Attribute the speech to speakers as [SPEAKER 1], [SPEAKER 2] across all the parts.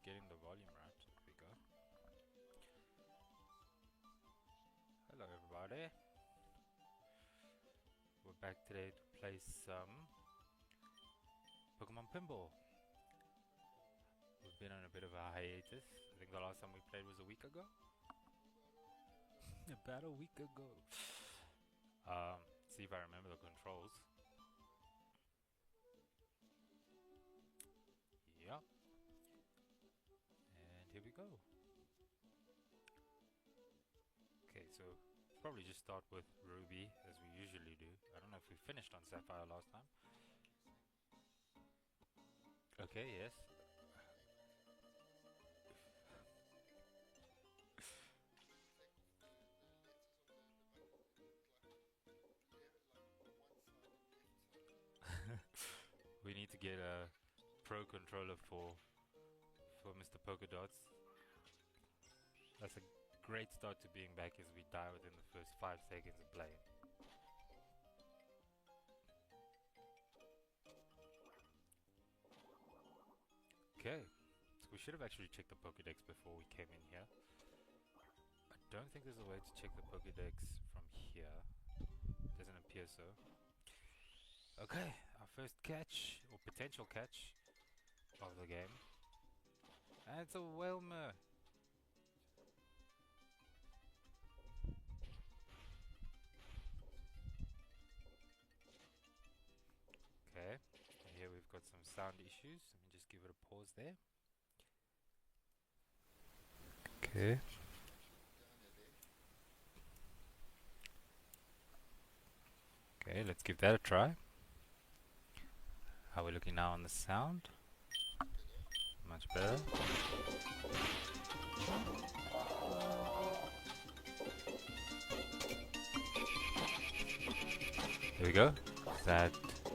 [SPEAKER 1] getting the volume right. There we go. Hello, everybody. We're back today to play some Pokemon Pinball. We've been on a bit of a hiatus. I think the last time we played was a week ago. About a week ago. See if I remember the controls. Yep. And here we go. Okay, so probably just start with Ruby as we usually do. I don't know if we finished on Sapphire last time. Okay, yes. We need to get a pro controller for Mr. Polka Dots. That's a great start to being back as we die within the first 5 seconds of playing. Okay, so we should have actually checked the Pokédex before we came in here. I don't think there's a way to check the Pokédex from here. Doesn't appear so. Okay, our first catch, or potential catch, of the game. And it's a Wilmer. Okay, and here we've got some sound issues. Let me just give it a pause there. Okay. Okay, let's give that a try. How are we looking now on the sound? Much better. There we go. Is that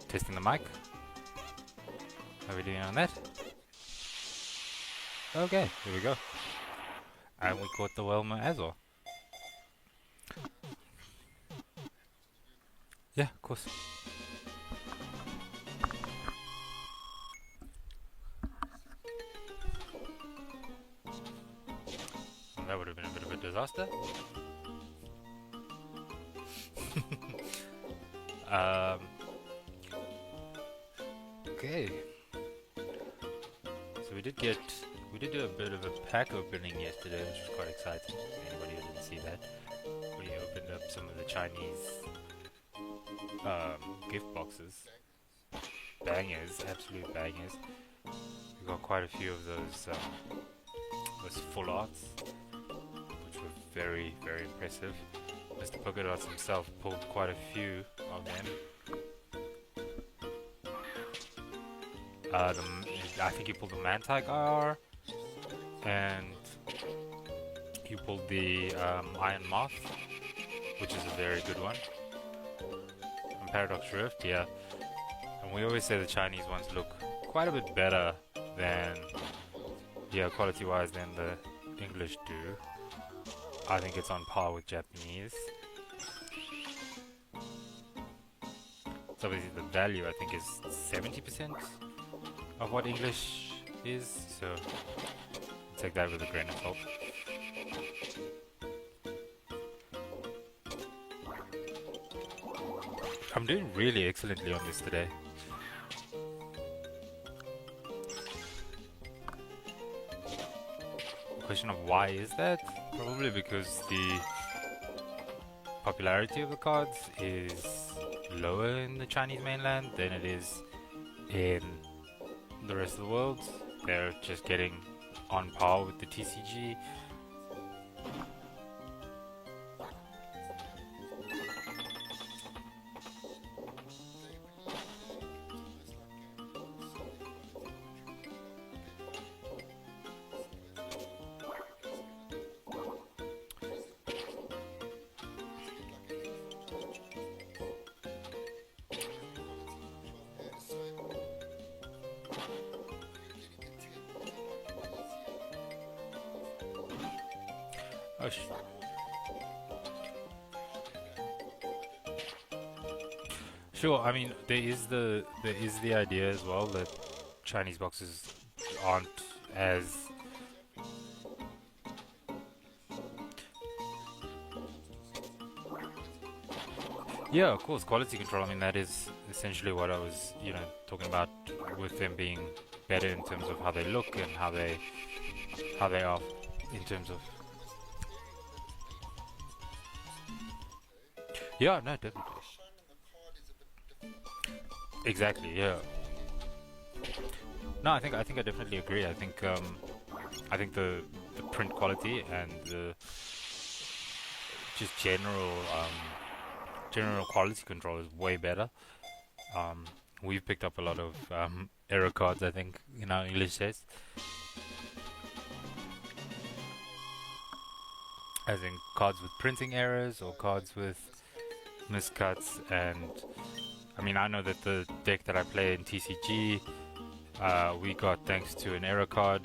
[SPEAKER 1] testing the mic? How are we doing on that? Okay, here we go. And we caught the Wilmer as well. Yeah, of course. That would have been a bit of a disaster. Okay. So we did do a bit of a pack opening yesterday, which was quite exciting. Anybody who didn't see that, we opened up some of the Chinese gift boxes. Bangers, absolute bangers. We got quite a few of those full arts, which were very, very impressive. Mr. Polka Dots himself pulled quite a few of them. I think he pulled the Manti R, and he pulled the Iron Moth, which is a very good one. And Paradox Rift, yeah. And we always say the Chinese ones look quite a bit better than, yeah, quality-wise than the English do. I think it's on par with Japanese. So obviously the value I think is 70% of what English is, so take that with a grain of salt. I'm doing really excellently on this today. Question of why is that? Probably because the popularity of the cards is lower in the Chinese mainland than it is in the rest of the world. They're just getting on par with the TCG. Oh, sure. I mean, there is the idea as well that Chinese boxes aren't as Yeah, of course, quality control. I mean, that is essentially what I was, talking about with them being better in terms of how they look and how they are in terms of. Yeah, no, definitely. Exactly. Yeah. No, I think I definitely agree. I think the print quality and the just general quality control is way better. Um, we've picked up a lot of error cards, I think, in our English test, as in cards with printing errors or cards with miscuts. And I mean, I know that the deck that I play in TCG, we got thanks to an error card.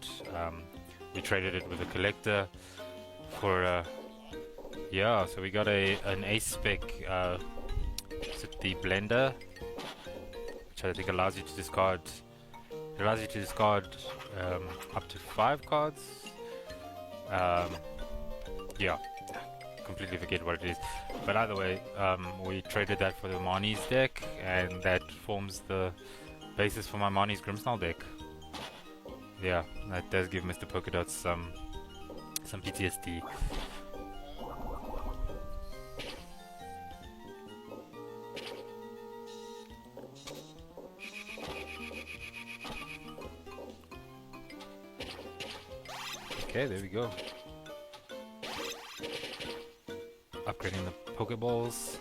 [SPEAKER 1] We traded it with a collector for yeah, so we got an ace spec. Is it the blender, which I think allows you to discard. It allows you to discard up to 5 cards. Um, yeah, completely forget what it is. But either way, we traded that for the Marnie's deck, and that forms the basis for my Marnie's Grimsnarl deck. Yeah, that does give Mr. Polka Dots some PTSD. Okay, there we go. Upgrading the Pokeballs.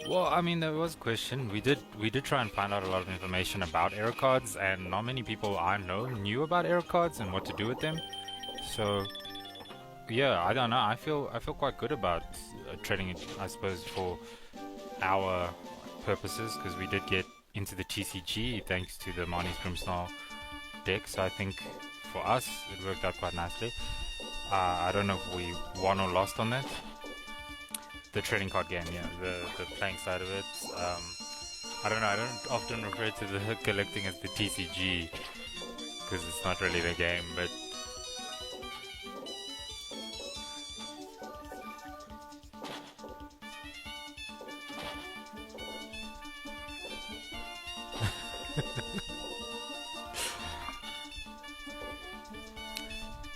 [SPEAKER 1] Well, I mean, there was a question. We did try and find out a lot of information about error cards, and not many people I know knew about error cards and what to do with them. So, yeah, I don't know. I feel quite good about trading it, I suppose, for our purposes, because we did get into the TCG thanks to the Marnie's Grimsnarl deck. So I think for us it worked out quite nicely. I don't know if we won or lost on that. The trading card game, yeah, the playing side of it. I don't know. I don't often refer to the collecting as the TCG because it's not really the game, but.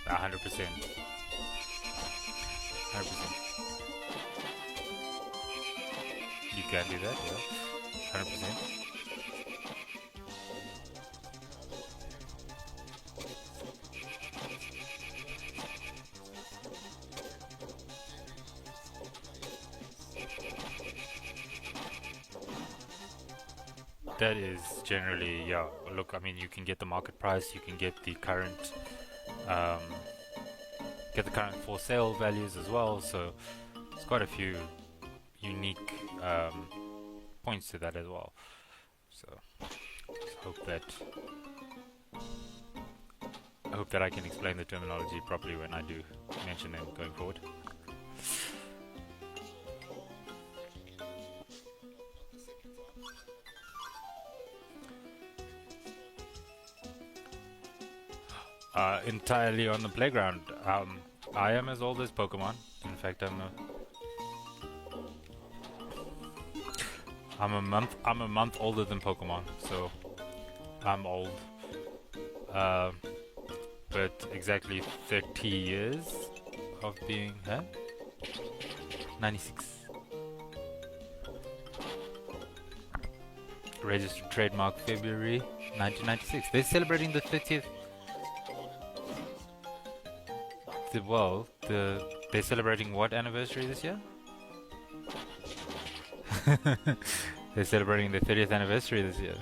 [SPEAKER 1] A 100%. 100%. You can do that, yeah. 100%. That is generally, yeah. Look, I mean, you can get the market price, you can um, get the current for sale values as well. So there's quite a few unique points to that as well. So just hope that I can explain the terminology properly when I do mention them going forward. Entirely on the playground. I am as old as Pokemon. In fact, I'm a month older than Pokemon, so I'm old. But exactly 30 years of being 96. Registered trademark February 1996. They're celebrating the 30th. They're celebrating what anniversary this year? They're celebrating the 30th anniversary this year.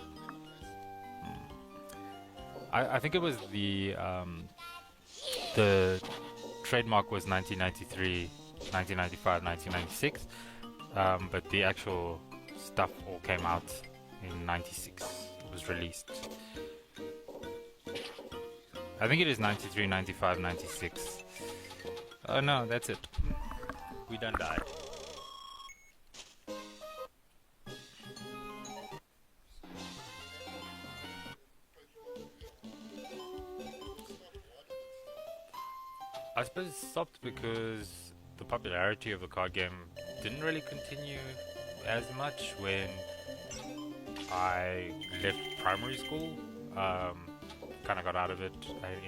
[SPEAKER 1] I think it was the trademark was 1993, 1995, 1996, but the actual stuff all came out in 96. It was released. I think it is 93, 95, 96. Oh no, that's it. We done died. It stopped because the popularity of the card game didn't really continue as much when I left primary school. Um, kind of got out of it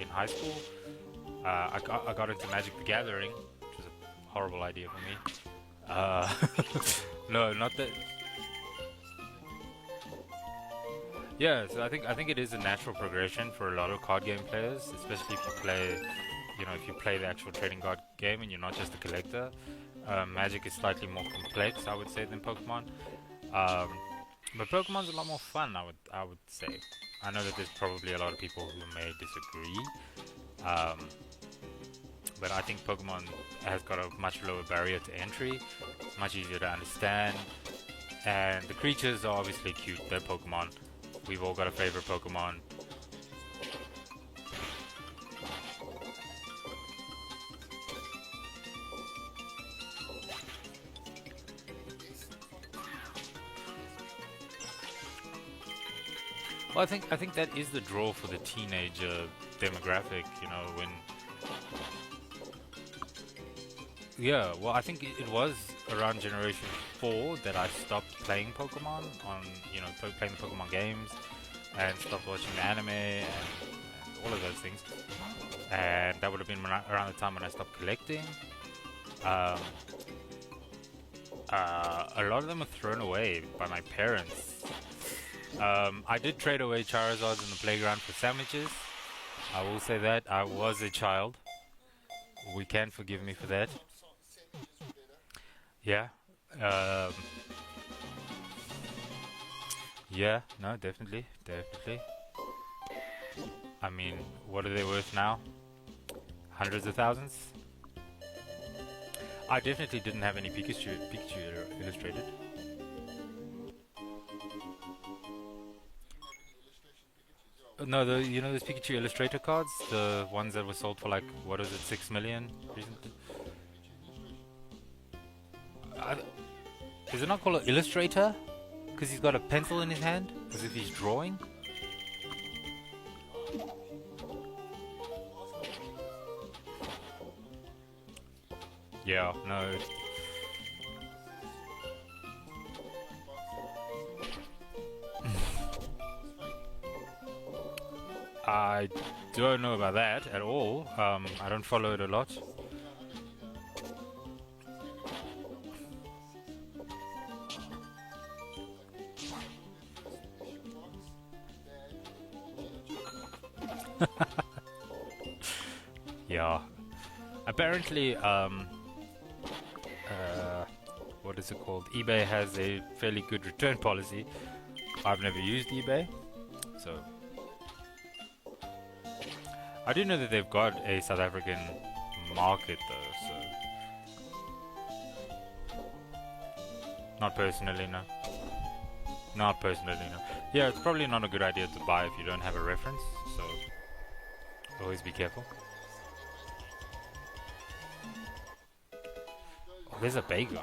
[SPEAKER 1] in high school. I got into Magic the Gathering, which was a horrible idea for me. Uh, no, not that. Yeah, so I think it is a natural progression for a lot of card game players, especially if you play, if you play the actual trading card game and you're not just a collector. Magic is slightly more complex, I would say, than Pokemon. Um, but Pokemon's a lot more fun, I would say. I know that there's probably a lot of people who may disagree, um, but I think Pokemon has got a much lower barrier to entry. It's much easier to understand, and the creatures are obviously cute. They're Pokemon. We've all got a favorite Pokemon. Well, I think that is the draw for the teenager demographic. When yeah, well, I think it was around Generation 4 that I stopped playing Pokemon on, playing the Pokemon games and stopped watching the anime and all of those things. And that would have been around the time when I stopped collecting. Um, a lot of them were thrown away by my parents. I did trade away Charizards in the playground for sandwiches. I will say that. I was a child. We can forgive me for that. Yeah. Um, yeah, no, definitely. Definitely. I mean, what are they worth now? Hundreds of thousands? I definitely didn't have any Pikachu illustrated. No, those Pikachu Illustrator cards, the ones that were sold for like, what is it, 6 million recently? I, is it not called an Illustrator? Because he's got a pencil in his hand, as if he's drawing? Yeah, no. I don't know about that at all. I don't follow it a lot. Yeah. Apparently, what is it called? eBay has a fairly good return policy. I've never used eBay, so I do know that they've got a South African market though, so not personally, no. Not personally, no. Yeah, it's probably not a good idea to buy if you don't have a reference, so always be careful. Oh, there's a bagel.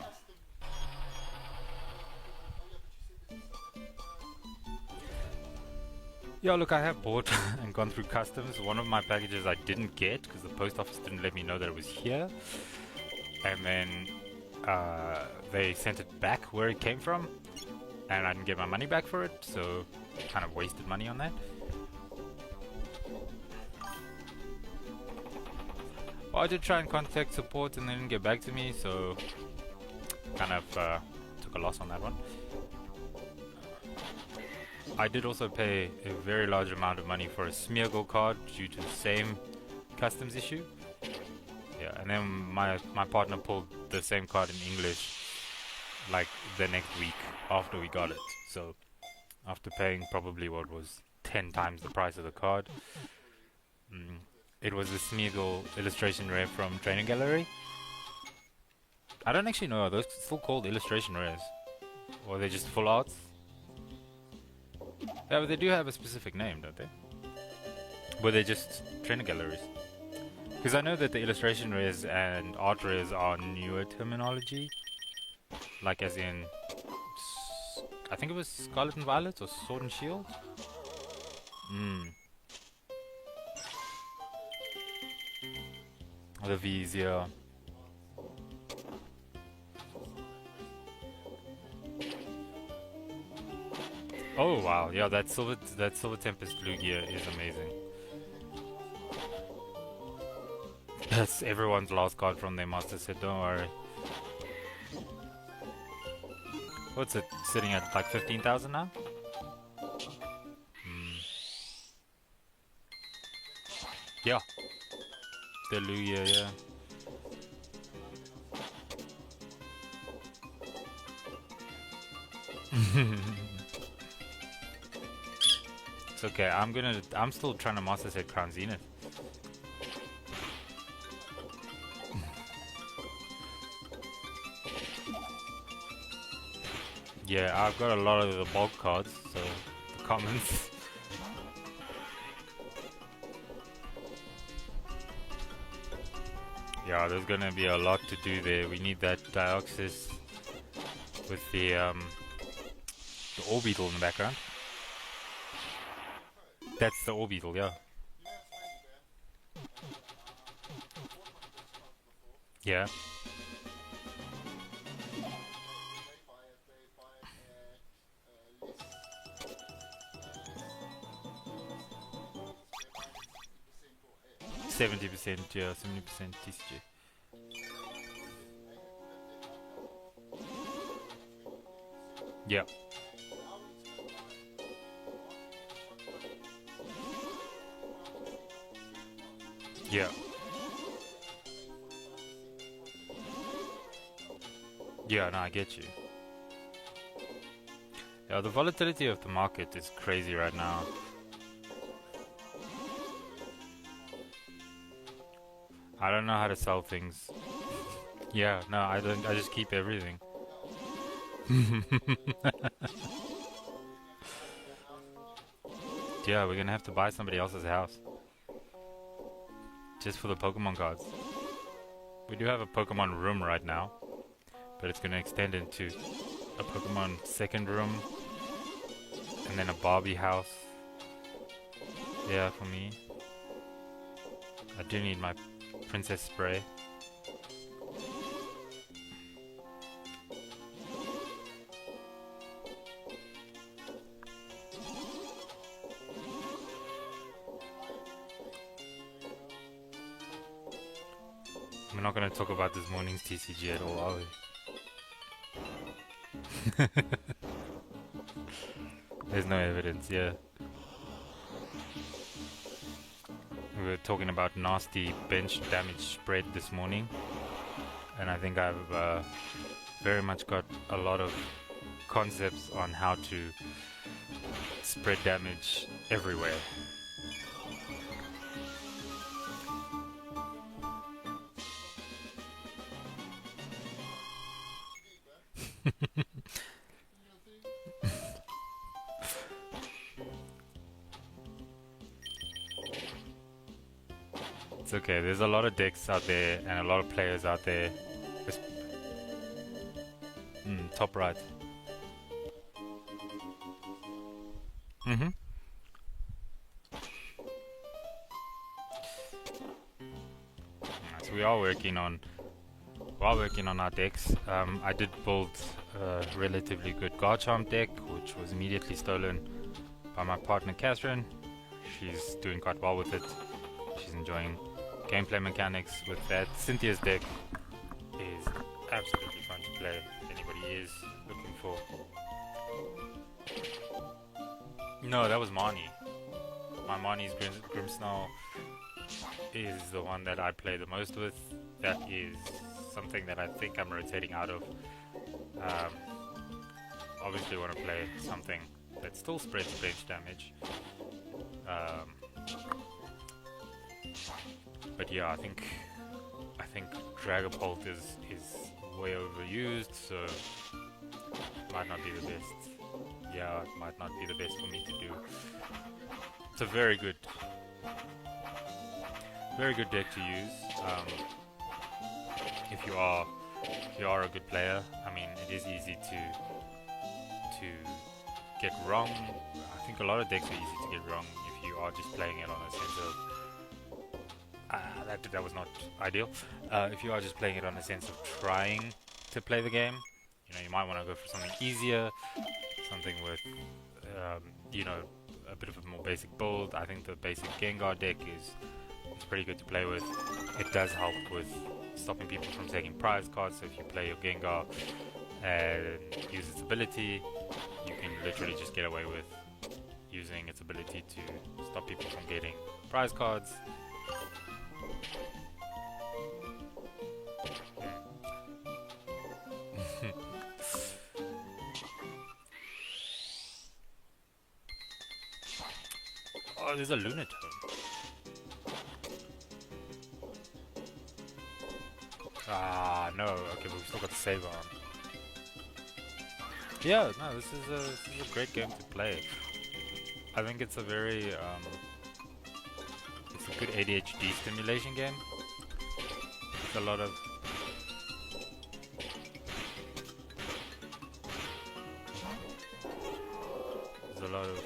[SPEAKER 1] Yeah, look, I have bought and gone through customs. One of my packages I didn't get because the post office didn't let me know that it was here. And then they sent it back where it came from. And I didn't get my money back for it, so kind of wasted money on that. Well, I did try and contact support and they didn't get back to me, so kind of took a loss on that one. I did also pay a very large amount of money for a Smeargle card due to the same customs issue. Yeah, and then my partner pulled the same card in English like the next week after we got it. So after paying probably what was 10 times the price of the card, it was the Smeargle illustration rare from Training Gallery. I don't actually know, are those still called illustration rares? Or are they just full arts? Yeah, but they do have a specific name, don't they? Were they just Training Galleries? Because I know that the illustration rares and art rares are newer terminology. Like as in, I think it was Scarlet and Violet or Sword and Shield? The V's, yeah. Oh wow, yeah, that silver tempest Lugia is amazing. That's everyone's last card from their master set, don't worry. What's it sitting at, like 15,000 now? Yeah, the Lugia, yeah. It's okay. I'm still trying to master set Crown Zenith. Yeah, I've got a lot of the bulk cards, so the commons. Yeah, there's gonna be a lot to do there. We need that Dioxys with the Orbeetle in the background. That's the Orbeetle, yeah. Yeah. %, yeah, 70% TCG. Yeah. Yeah. Yeah, no, I get you. Yeah, the volatility of the market is crazy right now. I don't know how to sell things. Yeah, no, I don't. I just keep everything. Yeah, we're gonna have to buy somebody else's house. Just for the Pokemon cards. We do have a Pokemon room right now, but it's gonna extend into a Pokemon second room, and then a Barbie house. Yeah, for me. I do need my Princess Spray. We're not going to talk about this morning's TCG at all, are we? There's no evidence, yeah. We were talking about nasty bench damage spread this morning, and I think I've very much got a lot of concepts on how to spread damage everywhere. It's okay, there's a lot of decks out there and a lot of players out there. Top right. So we are working on our decks. I did build a relatively good Garchomp deck, which was immediately stolen by my partner Catherine. She's doing quite well with it. She's enjoying gameplay mechanics with that. Cynthia's deck is absolutely fun to play if anybody is looking for. No, that was Marnie. My Marnie's Grimmsnarl is the one that I play the most with. That is something that I think I'm rotating out of. Obviously want to play something that still spreads bench damage. But yeah, I think Dragapult is way overused, so might not be the best. Yeah, it might not be the best for me to do. It's a very good deck to use. If you are a good player. I mean, it is easy to get wrong. I think a lot of decks are easy to get wrong if you are just playing it on a sense of that was not ideal. If you are just playing it on the sense of trying to play the game, you know, you might want to go for something easier, something with, you know, a bit of a more basic build. I think the basic Gengar deck is pretty good to play with. It does help with stopping people from taking prize cards. So if you play your Gengar and use its ability, you can literally just get away with using its ability to stop people from getting prize cards. Oh, there's a Lunatone. Ah, no. Okay, but we still got the saver on. Yeah, no, this is a great game to play. I think it's a very, it's a good ADHD stimulation game. It's a lot of... There's a lot of...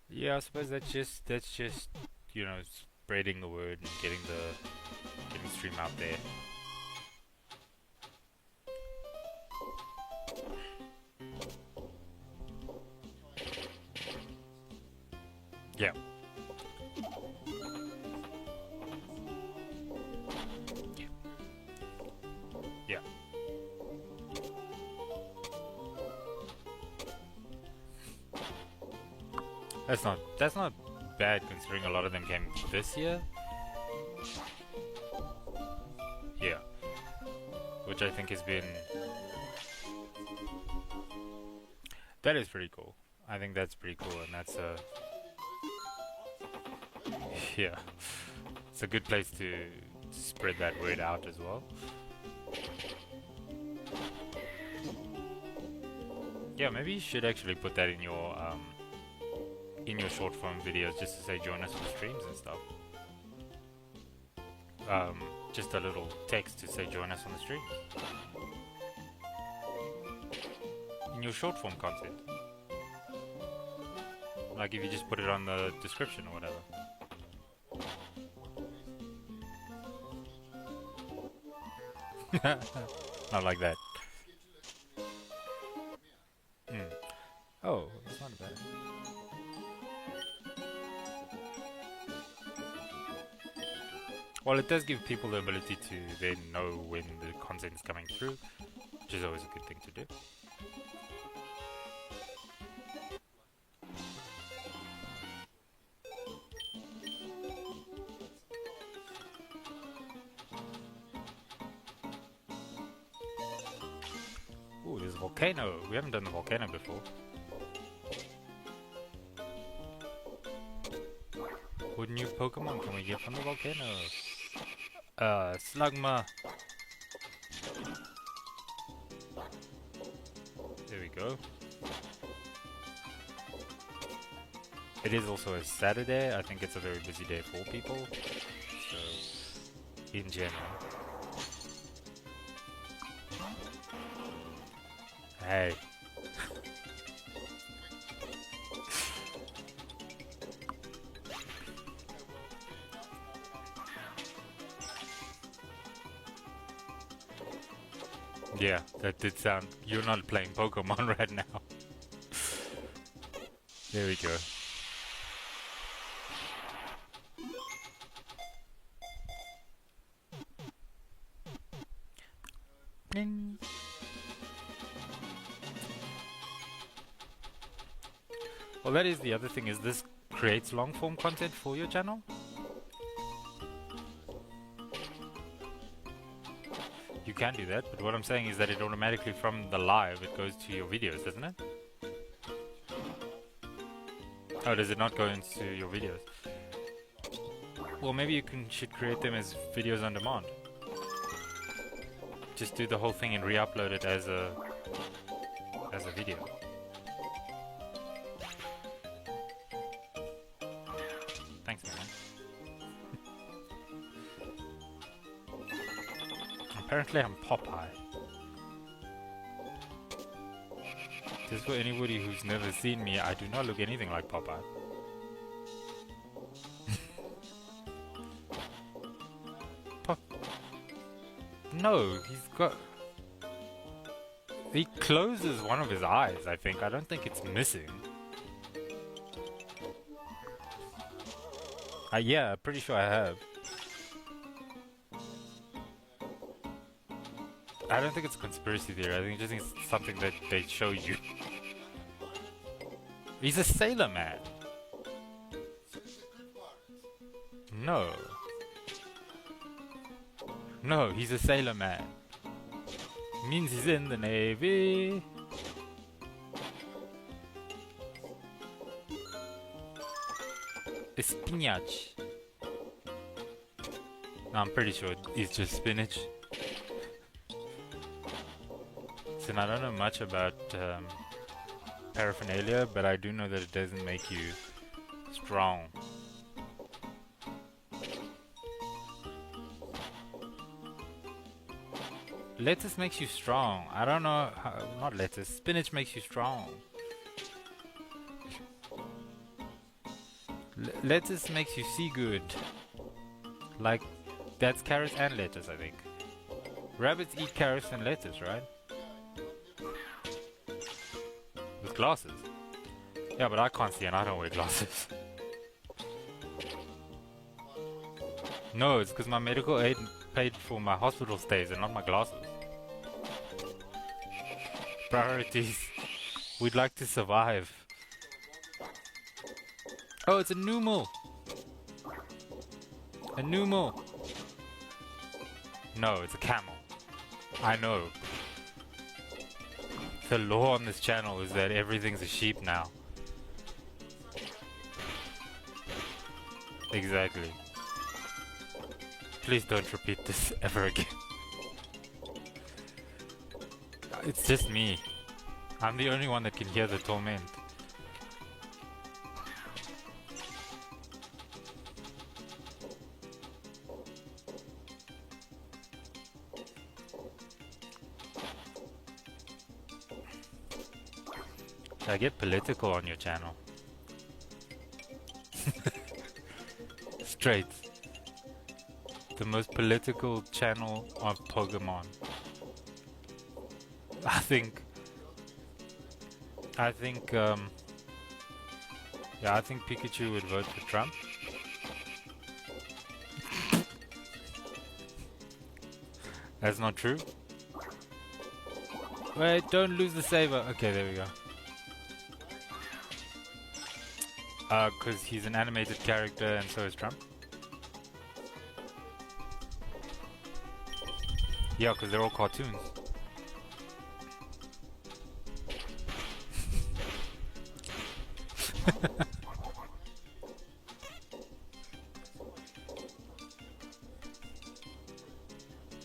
[SPEAKER 1] Yeah, I suppose that's just you know, spreading the word and getting the stream out there. Yeah. Yeah. That's not bad considering a lot of them came this year. Yeah. Which I think has been... That is pretty cool. I think that's pretty cool, and that's a... Yeah. It's a good place to spread that word out as well. Yeah, maybe you should actually put that in your short form videos, just to say join us for streams and stuff. Just a little text to say join us on the stream. In your short form content. Like if you just put it on the description or whatever. Not like that. Oh, that's not bad. Well, it does give people the ability to then know when the content is coming through, which is always a good thing to do. Ooh, there's a volcano. We haven't done the volcano before. What new Pokemon can we get from the volcano? Slugma. There we go. It is also a Saturday. I think it's a very busy day for people. So, in general. Hey. Yeah, that did sound... You're not playing Pokemon right now. There we go. Ding. Well, that is the other thing, is this creates long-form content for your channel? You can do that, but what I'm saying is that it automatically from the live, it goes to your videos, doesn't it? Oh, does it not go into your videos? Well, maybe you should create them as videos on demand. Just do the whole thing and re-upload it as a video. Thanks, man. Apparently I'm Popeye. Just for anybody who's never seen me, I do not look anything like Popeye. No, he's got... He closes one of his eyes, I think. I don't think it's missing. Yeah, pretty sure I have. I don't think it's a conspiracy theory. I think it's something that they show you. He's a sailor man. No. No, he's a sailor man. Means he's in the Navy. Spinach. No, I'm pretty sure it's just spinach. So I don't know much about paraphernalia, but I do know that it doesn't make you strong. Lettuce makes you strong. I don't know how, not lettuce. Spinach makes you strong. Lettuce makes you see good. Like, that's carrots and lettuce, I think. Rabbits eat carrots and lettuce, right? With glasses. Yeah, but I can't see and I don't wear glasses. No, it's because my medical aid paid for my hospital stays and not my glasses. Priorities. We'd like to survive. Oh, it's a numal. A numal. No, it's a camel. I know. The law on this channel is that everything's a sheep now. Exactly. Please don't repeat this ever again. It's just me. I'm the only one that can hear the torment. Should I get political on your channel? Straight. The most political channel of Pokemon. I think Pikachu would vote for Trump. That's not true. Wait, don't lose the saber. Okay, there we go. Cause he's an animated character and so is Trump. Yeah, cause they're all cartoons.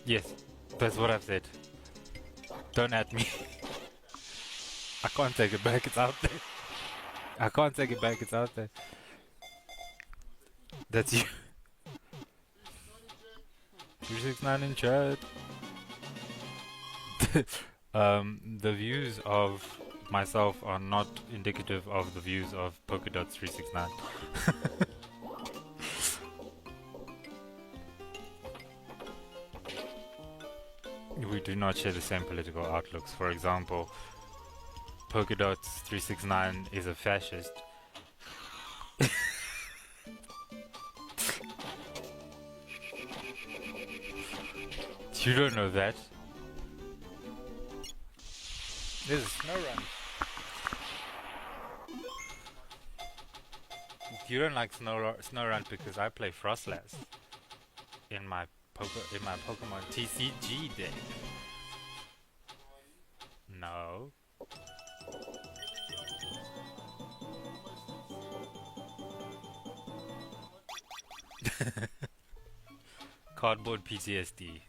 [SPEAKER 1] Yes, that's what I've said. Don't at me. I can't take it back, it's out there. I can't take it back, it's out there. That's you. 369 in chat. The views of myself are not indicative of the views of Polkadots 369. We do not share the same political outlooks. For example, Polkadots 369 is a fascist. You don't know that. There's a snow run. You don't like snow run because I play Frostlass in my Pokemon TCG deck. No. Cardboard PTSD.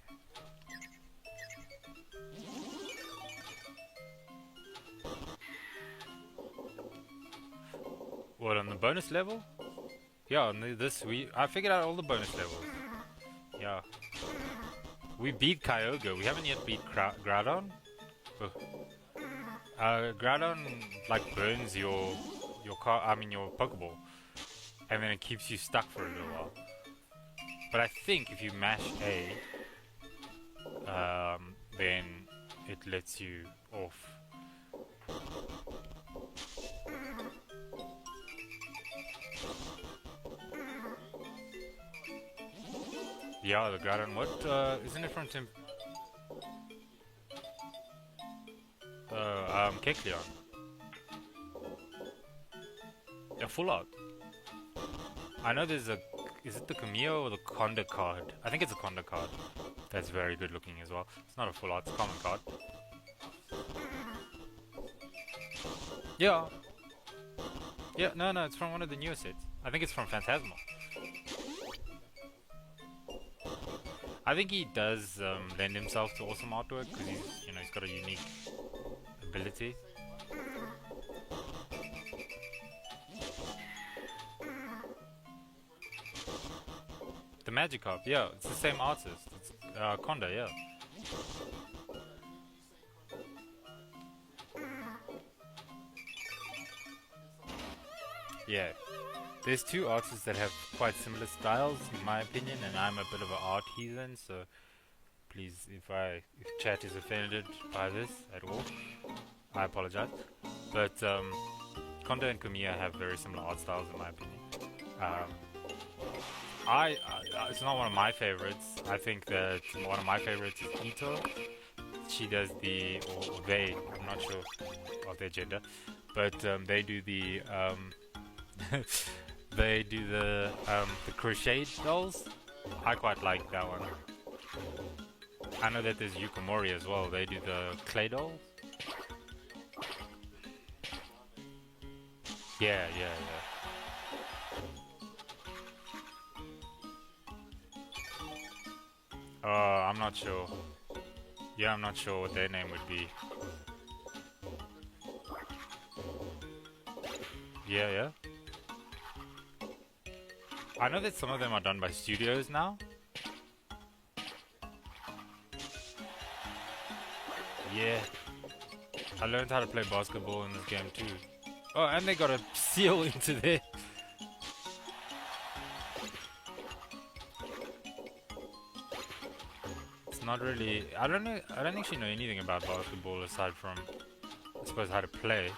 [SPEAKER 1] What, on the bonus level? Yeah, on I figured out all the bonus levels. Yeah. We beat Kyogre. We haven't yet beat Groudon. Groudon like burns your your Pokeball, and then it keeps you stuck for a little while. But I think if you mash A, then it lets you off. Yeah, the Groudon. What? Isn't it from Tim? Kecleon. Yeah, full art. I know there's a. Is it the Cameo or the Conda card? I think it's a Conda card. That's very good looking as well. It's not a full art, it's a common card. Yeah. Yeah, no, it's from one of the newer sets. I think it's from Phantasmal. I think he does lend himself to awesome artwork because he's got a unique ability. The Magikarp, yeah, it's the same artist. It's Conda, yeah. Yeah. There's two artists that have quite similar styles, in my opinion, and I'm a bit of an art heathen, so please, if chat is offended by this at all, I apologize. But Conda and Kamiya have very similar art styles, in my opinion. It's not one of my favorites. I think that one of my favorites is Ito. She does or they, I'm not sure of their gender, but they do the they do the crochet dolls. I quite like that one. I know that there's Yukamori as well. They do the clay dolls. Yeah. I'm not sure. Yeah, I'm not sure what their name would be. Yeah. I know that some of them are done by studios now. Yeah. I learned how to play basketball in this game too. Oh, and they got a seal into there. It's not really... I don't actually know anything about basketball aside from, I suppose, how to play.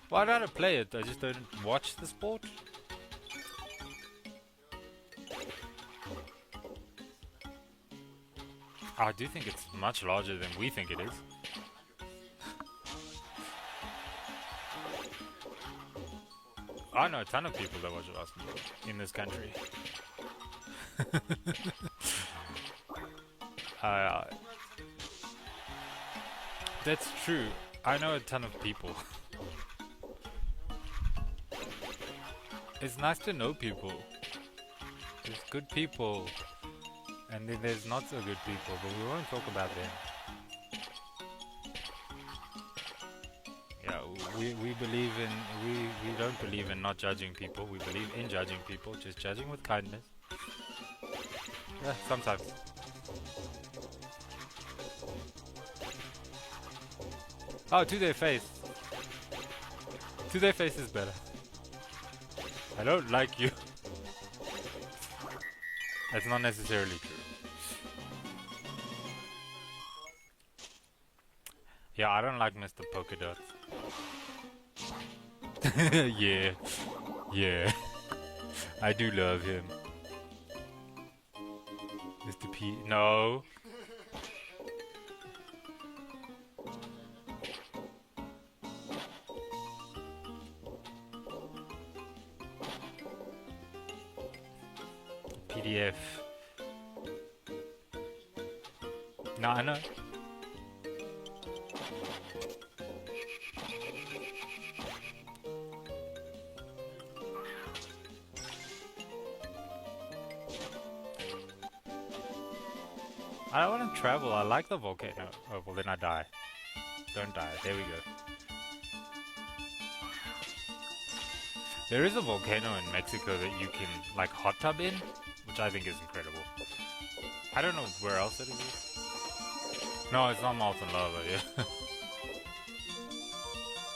[SPEAKER 1] Well, I know how to play it, I just don't watch the sport. I do think it's much larger than we think it is. I know a ton of people that watch basketball in this country. That's true. I know a ton of people. It's nice to know people. There's good people. And then there's not so good people, but we won't talk about them. Yeah, we believe in... We don't believe in not judging people. We believe in judging people, just judging with kindness. Yeah, sometimes. Oh, to their face. To their face is better. I don't like you. That's not necessarily true. Yeah, I don't like Mr. Polka Dots. Yeah. I do love him. Mr. P. No. PDF. No, I know. I don't want to travel. I like the volcano. Oh, well, then I die. Don't die. There we go. There is a volcano in Mexico that you can, like, hot tub in, which I think is incredible. I don't know where else it is. No, it's not molten lava, yeah.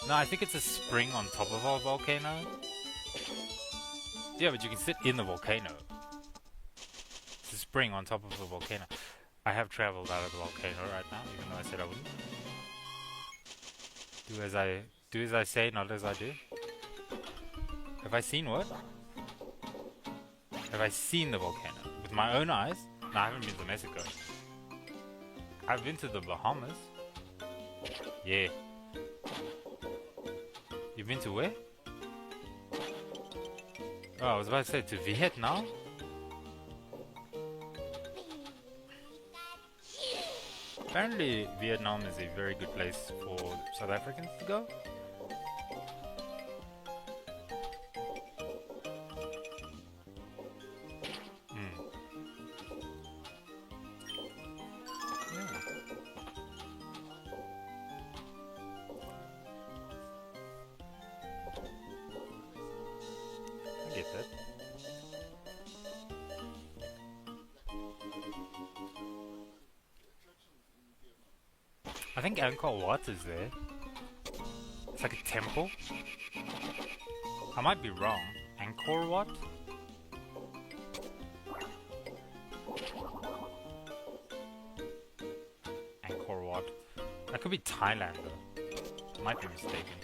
[SPEAKER 1] No, I think it's a spring on top of a volcano. Yeah, but you can sit in the volcano. It's a spring on top of a volcano. I have traveled out of the volcano right now, even though I said I wouldn't. Do as I say, not as I do. Have I seen what? Have I seen the volcano? With my own eyes? No, I haven't been to Mexico. I've been to the Bahamas. Yeah. You've been to where? Oh, I was about to say to Vietnam? Apparently Vietnam is a very good place for South Africans to go. I get that. I think Angkor Wat is there. It's like a temple. I might be wrong. Angkor Wat? Angkor Wat. That could be Thailand though. Might be mistaken.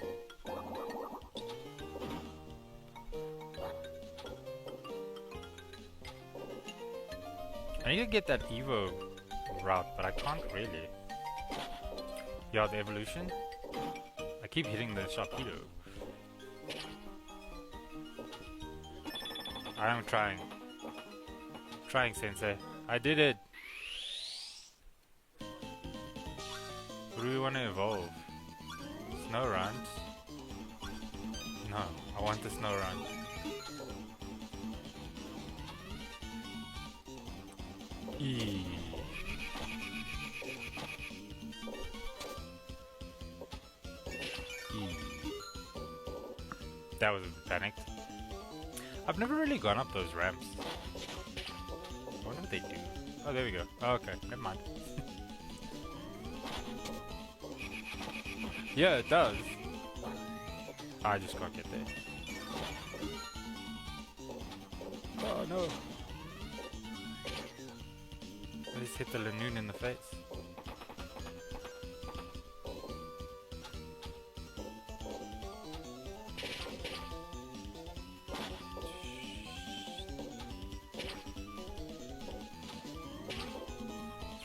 [SPEAKER 1] I need to get that Evo route, but I can't really. Yeah, the evolution. I keep hitting the Sharpedo. I am trying. Trying, Sensei. I did it! What do we want to evolve? Snow runs? No, I want the snow run. E. That was a bit panicked. I've never really gone up those ramps. I wonder what they do. Oh, there we go. Oh, okay, never mind. Yeah, it does. I just can't get there. Oh no! I just hit the Lanoon in the face.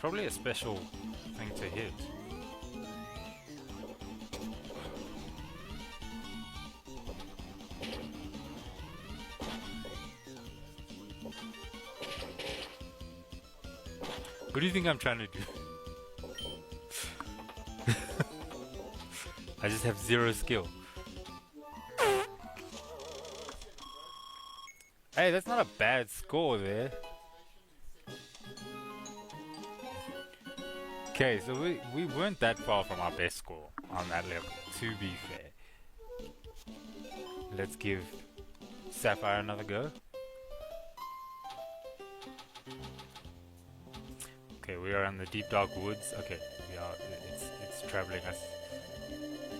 [SPEAKER 1] Probably a special thing to hit. What do you think I'm trying to do? I just have zero skill. Hey, that's not a bad score there. Okay, so we weren't that far from our best score on that level, to be fair. Let's give Sapphire another go. Okay, we are in the deep dark woods. Okay, we are. It's traveling us.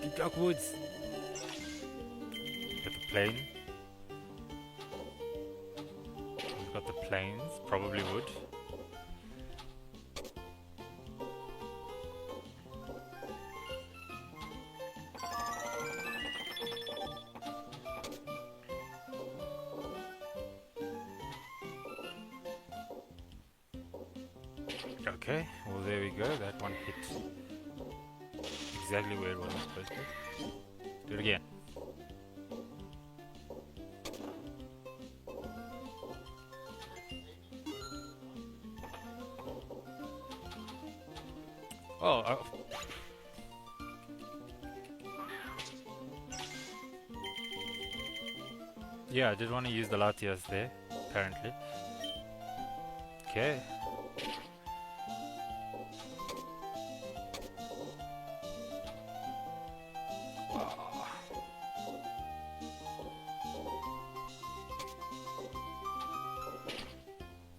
[SPEAKER 1] Deep dark woods. Got the plane. We've got the plains, probably wood. Okay, well there we go, that one hit exactly where it was supposed to. Do it again. Oh, yeah, I did want to use the Latias there, apparently. Okay.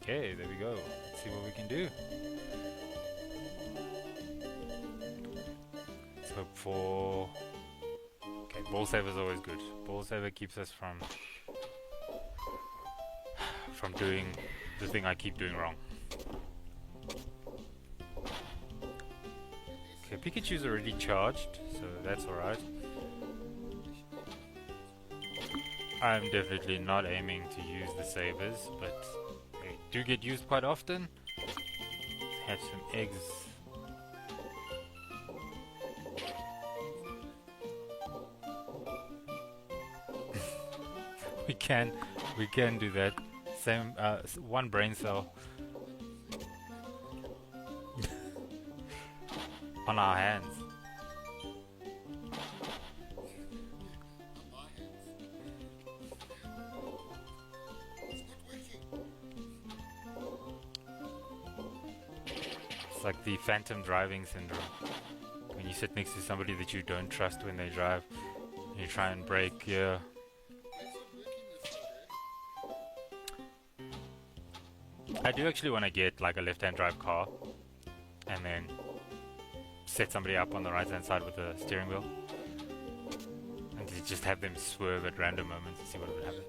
[SPEAKER 1] Okay, there we go. Let's see what we can do. Let's hope for... Okay, ball saver is always good. Ball saver keeps us from doing the thing I keep doing wrong. Okay, Pikachu's already charged, so that's alright. I'm definitely not aiming to use the sabers, but they do get used quite often. Have some eggs. we can do that. Same, one brain cell on our hands. It's like the phantom driving syndrome. When you sit next to somebody that you don't trust when they drive, and you try and brake, yeah. I do actually want to get like a left-hand drive car and then set somebody up on the right-hand side with the steering wheel and to just have them swerve at random moments and see what would happen.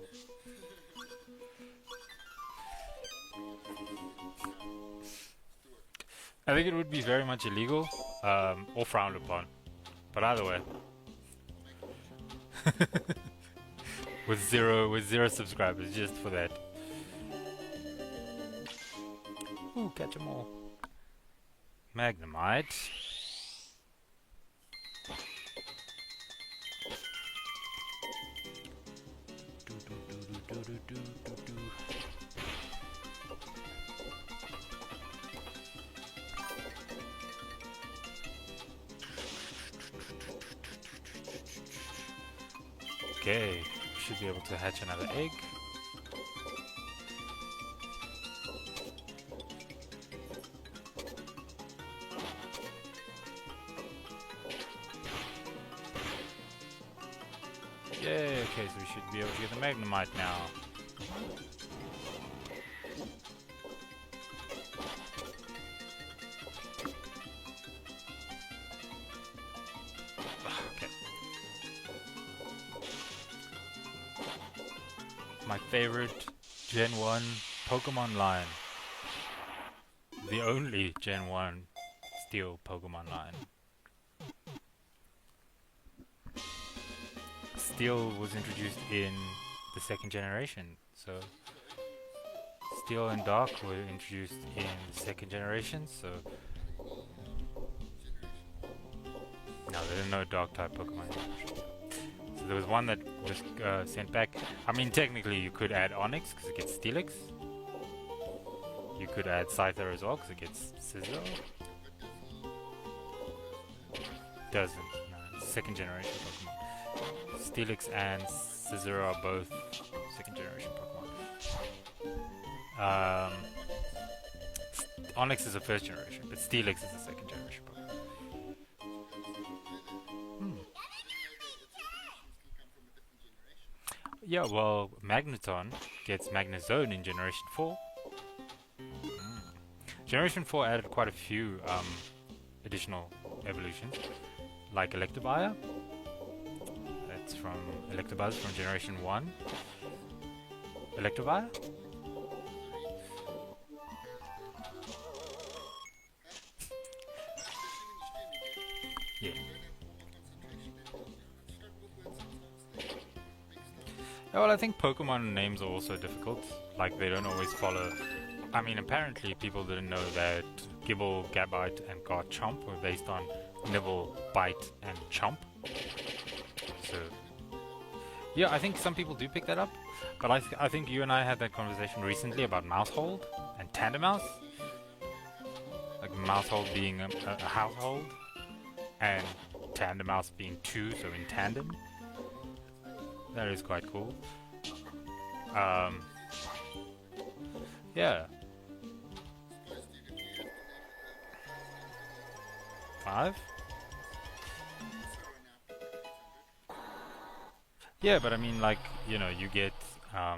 [SPEAKER 1] I think it would be very much illegal or frowned upon, but either way. with zero subscribers just for that. Ooh, catch 'em all. Magnemite. Okay, should be able to hatch another egg. Yay, okay, so we should be able to get the Magnemite now. Okay. My favorite Gen 1 Pokemon line. The only Gen 1 Steel Pokemon line. Steel was introduced in the second generation, so Steel and Dark were introduced in the second generation, so no, there are no Dark type Pokemon. So there was one that was sent back. I mean, technically you could add Onyx because it gets Steelix. You could add Scyther as well because it gets Scizor. Doesn't. No, it's second generation Pokemon. Steelix and Scizor are both second generation Pokemon. Onyx is a first generation, but Steelix is a second generation Pokemon. Yeah, well, Magneton gets Magnezone in Generation 4. Generation 4 added quite a few additional evolutions, like Electivire. That's from Electabuzz from Generation 1. Electivire? Yeah. Well, I think Pokemon names are also difficult. Like, they don't always follow... I mean, apparently people didn't know that Gibble, Gabite, and Garchomp were based on Nibble, Bite, and Chomp. So, yeah, I think some people do pick that up. But I think you and I had that conversation recently about Mousehold and Tandemouse. Like, Mousehold being a household, and Tandemouse being two, so in tandem. That is quite cool. Yeah. 5? Yeah, but I mean, like, you know, you get, I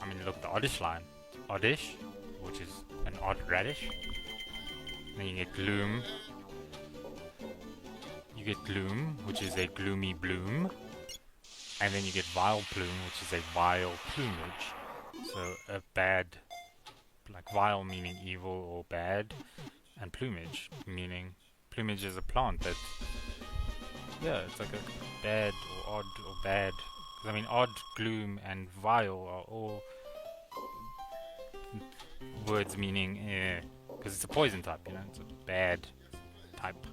[SPEAKER 1] mean, look, the Oddish line. Oddish, which is an odd radish. Then you get gloom. You get gloom, which is a gloomy bloom. And then you get vile plume, which is a vile plumage. So a bad, like vile meaning evil or bad, and plumage meaning plumage is a plant that, yeah, it's like a bad or odd or bad. 'Cause I mean, odd, gloom, and vile are all words meaning, because it's a poison type, you know, it's a bad type.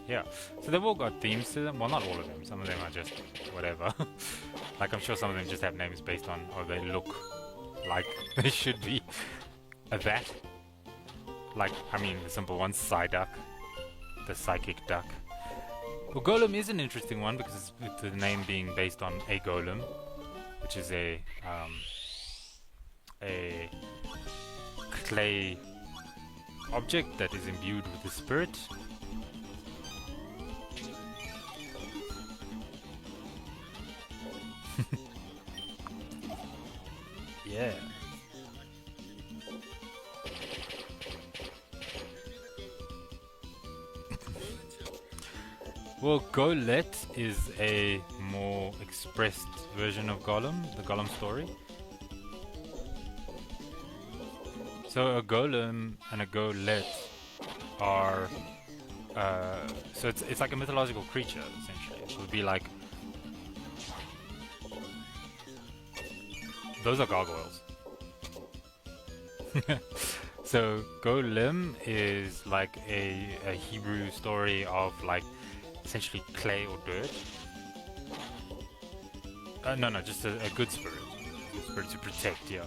[SPEAKER 1] Yeah, so they've all got themes to them. Well, not all of them. Some of them are just whatever. Like, I'm sure some of them just have names based on, or they look like they should be a that. Like, I mean, the simple ones, Psyduck, the psychic duck. Well, Golem is an interesting one because it's the name being based on a golem, which is a clay object that is imbued with the spirit. Yeah. Well, Golem is a more expressed version of Golem, the Golem story. So a Golem and a Golem are so it's like a mythological creature essentially. It would be like those are gargoyles. So Golem is like a Hebrew story of like essentially clay or dirt. No, just a good spirit. A spirit to protect, yeah.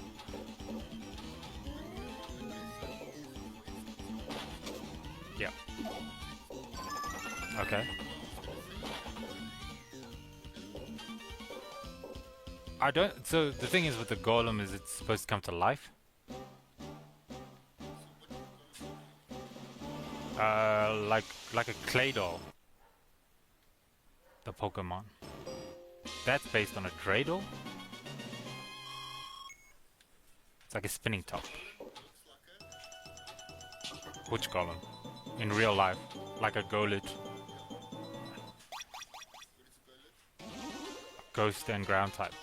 [SPEAKER 1] Yeah. Okay. I don't. So the thing is with the golem is it's supposed to come to life. Like a clay doll. The Pokemon. That's based on a dreidel. It's like a spinning top. Which golem? In real life, like a Golem. Ghost and ground type.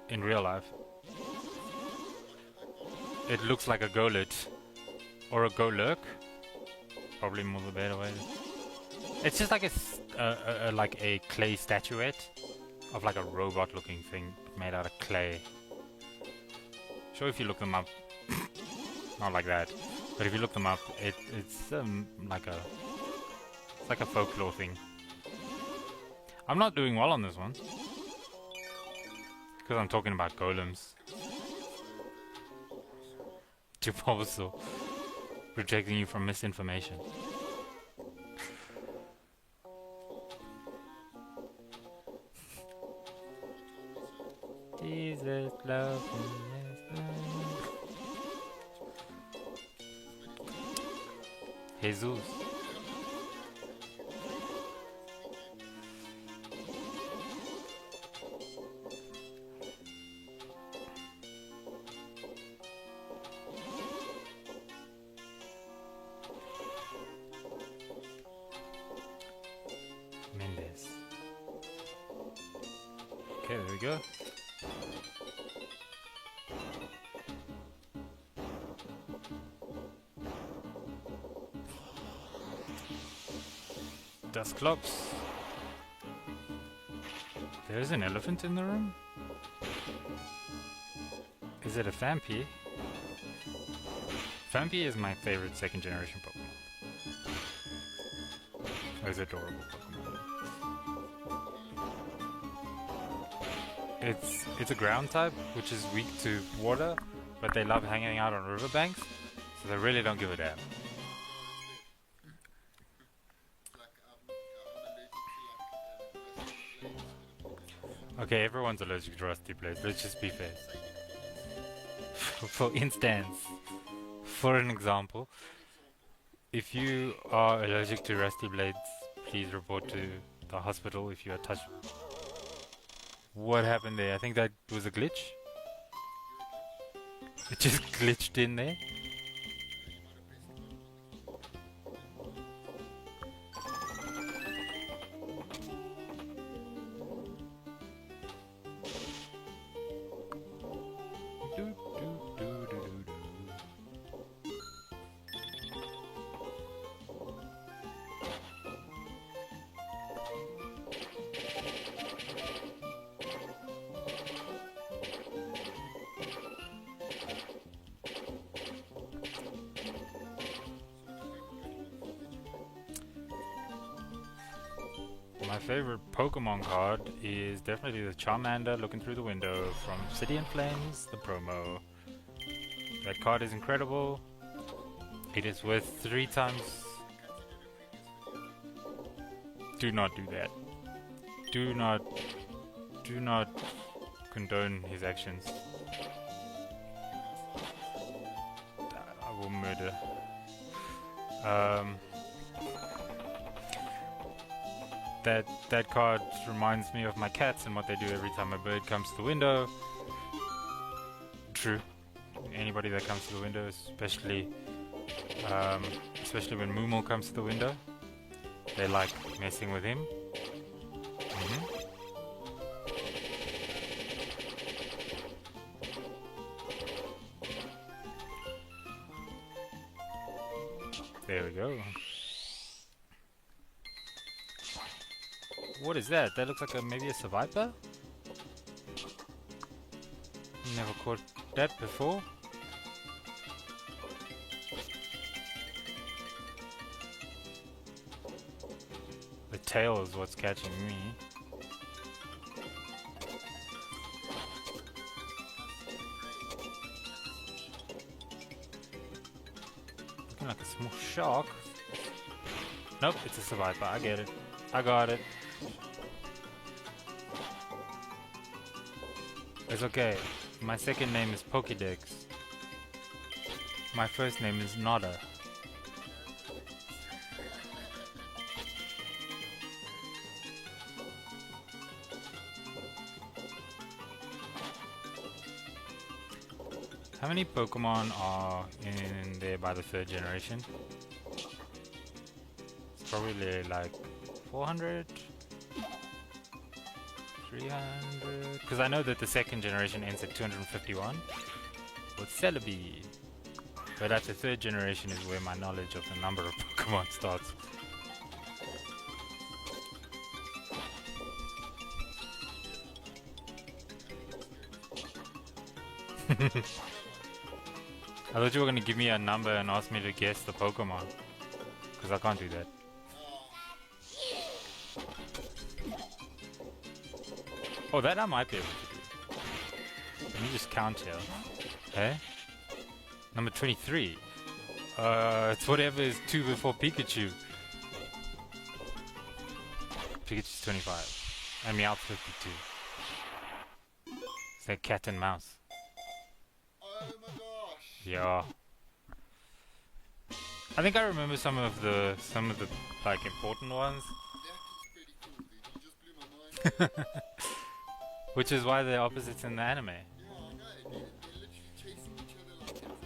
[SPEAKER 1] In real life. It looks like a Golem. Or a Golurk. Probably more the better way. It's just like like a clay statuette of like a robot looking thing made out of clay. Sure, if you look them up. Not like that. But if you look them up, it's like a folklore thing. I'm not doing well on this one. Because I'm talking about golems. Juposo. Protecting you from misinformation. Jesus love me. Jesus. Mendes. Okay, there we go. Dusclops. There's an elephant in the room? Is it a Fampi? Fampi is my favorite second generation Pokemon. It's adorable Pokemon. It's a ground type, which is weak to water, but they love hanging out on riverbanks, so they really don't give a damn. Okay, everyone's allergic to rusty blades, let's just be fair. For instance, for an example, if you are allergic to rusty blades, please report to the hospital if you are touched. What happened there? I think that was a glitch. It just glitched in there. My favorite Pokemon card is definitely the Charmander looking through the window from City in Flames, the promo. That card is incredible. It is worth 3 times. Do not do that. Do not condone his actions. I will murder. That card reminds me of my cats and what they do every time a bird comes to the window. True. Anybody that comes to the window, especially when Moomoo comes to the window, they like messing with him. There we go. What is that? That looks like maybe a Survivor? Never caught that before. The tail is what's catching me. Looking like a small shark. Nope, it's a Survivor. I get it. I got it. It's okay. My second name is Pokédex. My first name is Nada. How many Pokemon are in there by the 3rd generation? It's probably like 400? 300? Because I know that the 2nd generation ends at 251 with Celebi. But at the 3rd generation is where my knowledge of the number of Pokemon starts. I thought you were going to give me a number and ask me to guess the Pokemon. Because I can't do that. Oh, that I might be able to do. Let me just count here. Hey? Number 23. It's whatever is 2 before Pikachu. Pikachu's 25. And Meowth's 52. It's like cat and mouse.
[SPEAKER 2] Oh my gosh!
[SPEAKER 1] Yeah. I think I remember some of the like important ones.
[SPEAKER 2] That is pretty cool, dude. You just blew my mind.
[SPEAKER 1] Which is why they're opposites in the anime.
[SPEAKER 2] Yeah, I know. They're literally chasing each other like that.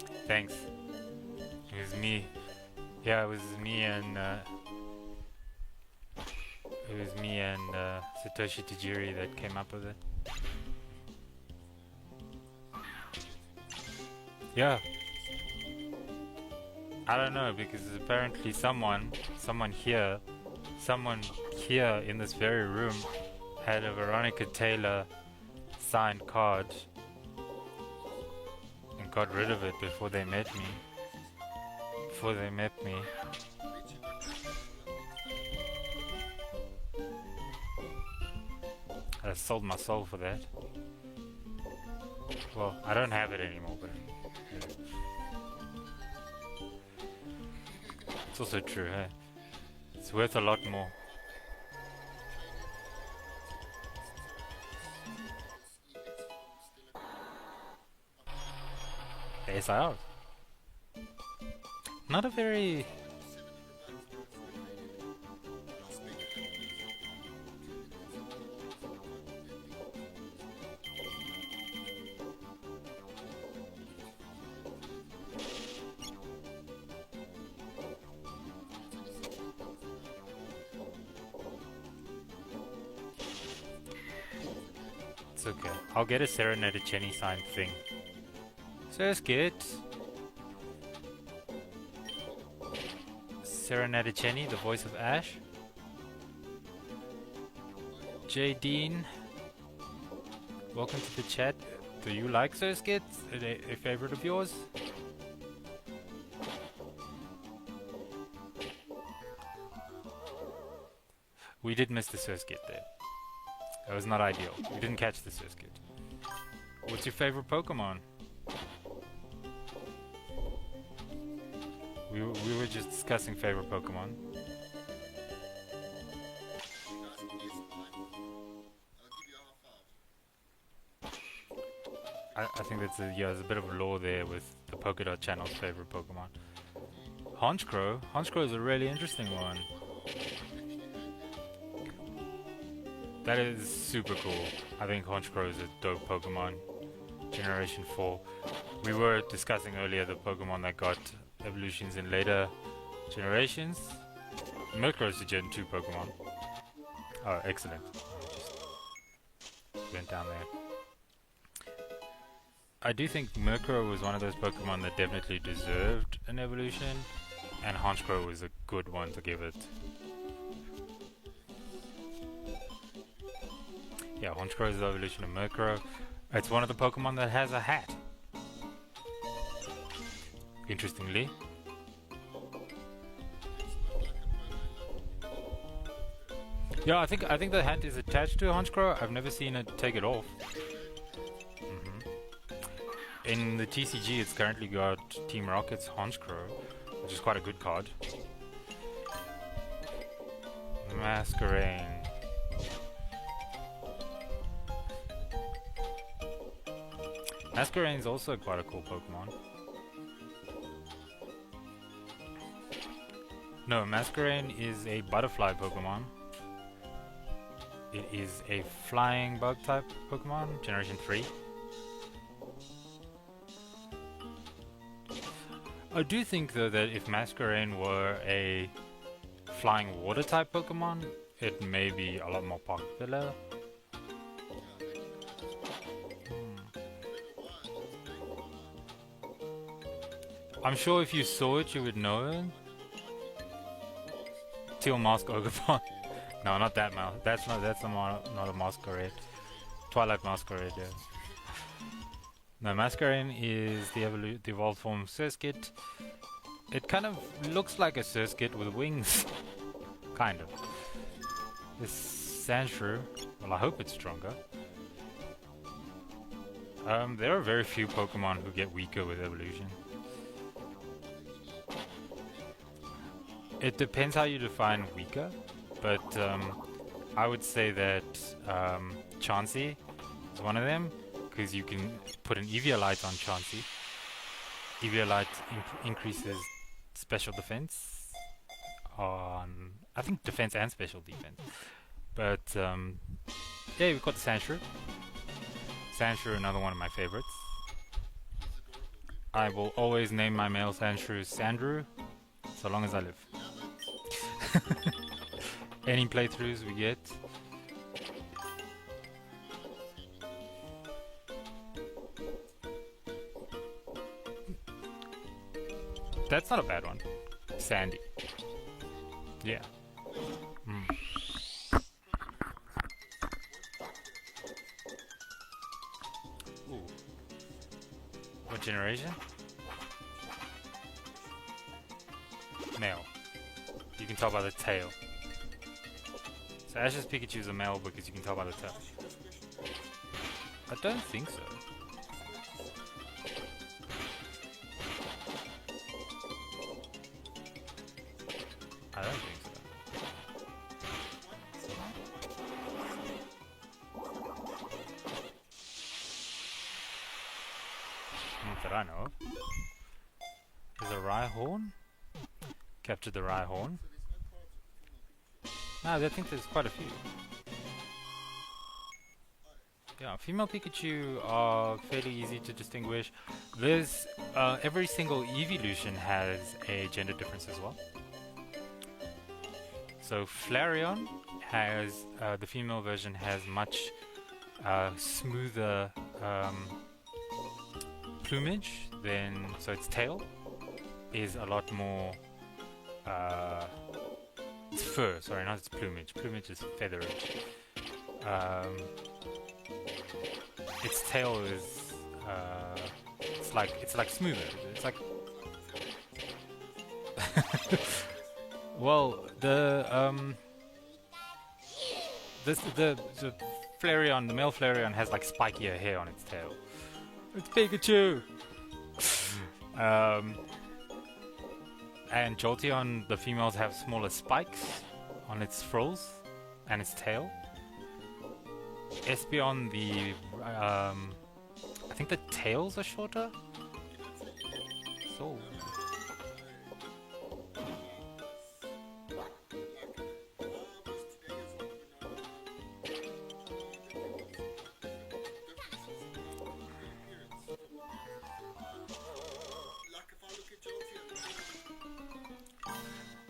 [SPEAKER 2] That's
[SPEAKER 1] Thanks. It was me. Yeah, it was me and Satoshi Tajiri that came up with it. Yeah. I don't know, because apparently someone here in this very room had a Veronica Taylor signed card and got rid of it before they met me. I sold my soul for that. Well, I don't have it anymore, but yeah. It's also true, hey? It's worth a lot more. The SIR. Not a very... It's okay. I'll get a Serenade Chenny sign thing. Surskit. Serenade Chenny, the voice of Ash. J. Dean. Welcome to the chat. Do you like Surskit? A favorite of yours? We did miss the Surskit there. That was not ideal. We didn't catch the Surskit. What's your favorite Pokemon? We were just discussing favorite Pokemon. I think that's there's a bit of lore there with the Polkadot channel's favorite Pokemon. Honchkrow? Honchkrow is a really interesting one. That is super cool. I think Honchkrow is a dope Pokemon. Generation 4. We were discussing earlier the Pokemon that got evolutions in later generations. Murkrow is a Gen 2 Pokemon. Oh, excellent. Just went down there. I do think Murkrow was one of those Pokemon that definitely deserved an evolution, and Honchkrow was a good one to give it. Yeah, Honchkrow is the evolution of Murkrow. It's one of the Pokemon that has a hat. Interestingly. Yeah, I think the hat is attached to Honchkrow. I've never seen it take it off. In the TCG, it's currently got Team Rocket's Honchkrow, which is quite a good card. Masquerain. Masquerain is also quite a cool Pokemon. No, Masquerain is a butterfly Pokemon. It is a flying bug type Pokemon, Generation 3. I do think though that if Masquerain were a flying water type Pokemon, it may be a lot more popular. I'm sure if you saw it, you would know it. Teal Mask Ogre. No, not that mouse. That's not a Masquerade. Twilight Masquerade, yeah. No, Masquerain is the evolved form of Surskit. It kind of looks like a Surskit with wings. Kind of. This Sandshrew, well, I hope it's stronger. There are very few Pokemon who get weaker with evolution. It depends how you define weaker, but I would say that Chansey is one of them, because you can put an Eviolite on Chansey. Eviolite increases special defense on, I think, defense and special defense. But yeah, we've got the Sandshrew. Sandshrew, another one of my favorites. I will always name my male Sandshrew Sandrew, so long as I live. Any playthroughs we get. That's not a bad one. Sandy. Yeah. Ooh. What generation? Male. You can tell by the tail. So Ash's Pikachu is a male because you can tell by the tail. I don't think so. I don't think so. Not that I know of. There's a Rhyhorn. Capture the Rhyhorn. No, I think there's quite a few. Yeah, female Pikachu are fairly easy to distinguish. There's every single evolution has a gender difference as well. So Flareon has the female version has much smoother plumage, then so its tail is a lot more. It's fur. Sorry, not its plumage. Plumage is featherage. Its tail is it's like smoother. It's like well the Flareon, the male Flareon has like spikier hair on its tail. It's Pikachu. And Jolteon, the females have smaller spikes on its frills and its tail. Espeon, I think the tails are shorter. So.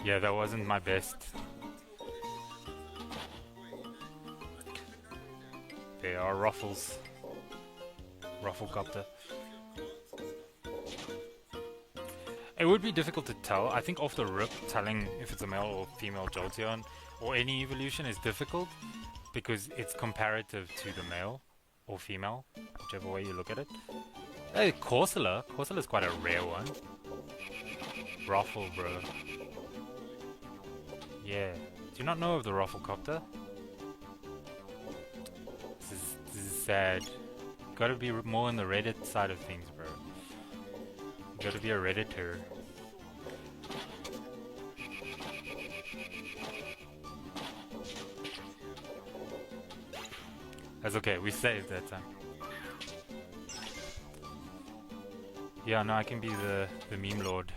[SPEAKER 1] Yeah, that wasn't my best. There are Ruffles. Rufflecopter. It would be difficult to tell. I think off the rip, telling if it's a male or female Jolteon or any evolution is difficult because it's comparative to the male or female, whichever way you look at it. Hey, Corsola. Corsola is quite a rare one. Ruffle, bro. Yeah. Do you not know of the Rufflecopter? This is sad. Gotta be more on the Reddit side of things, bro. Gotta be a Redditor. That's okay, we saved that time. Yeah, no, I can be the meme lord.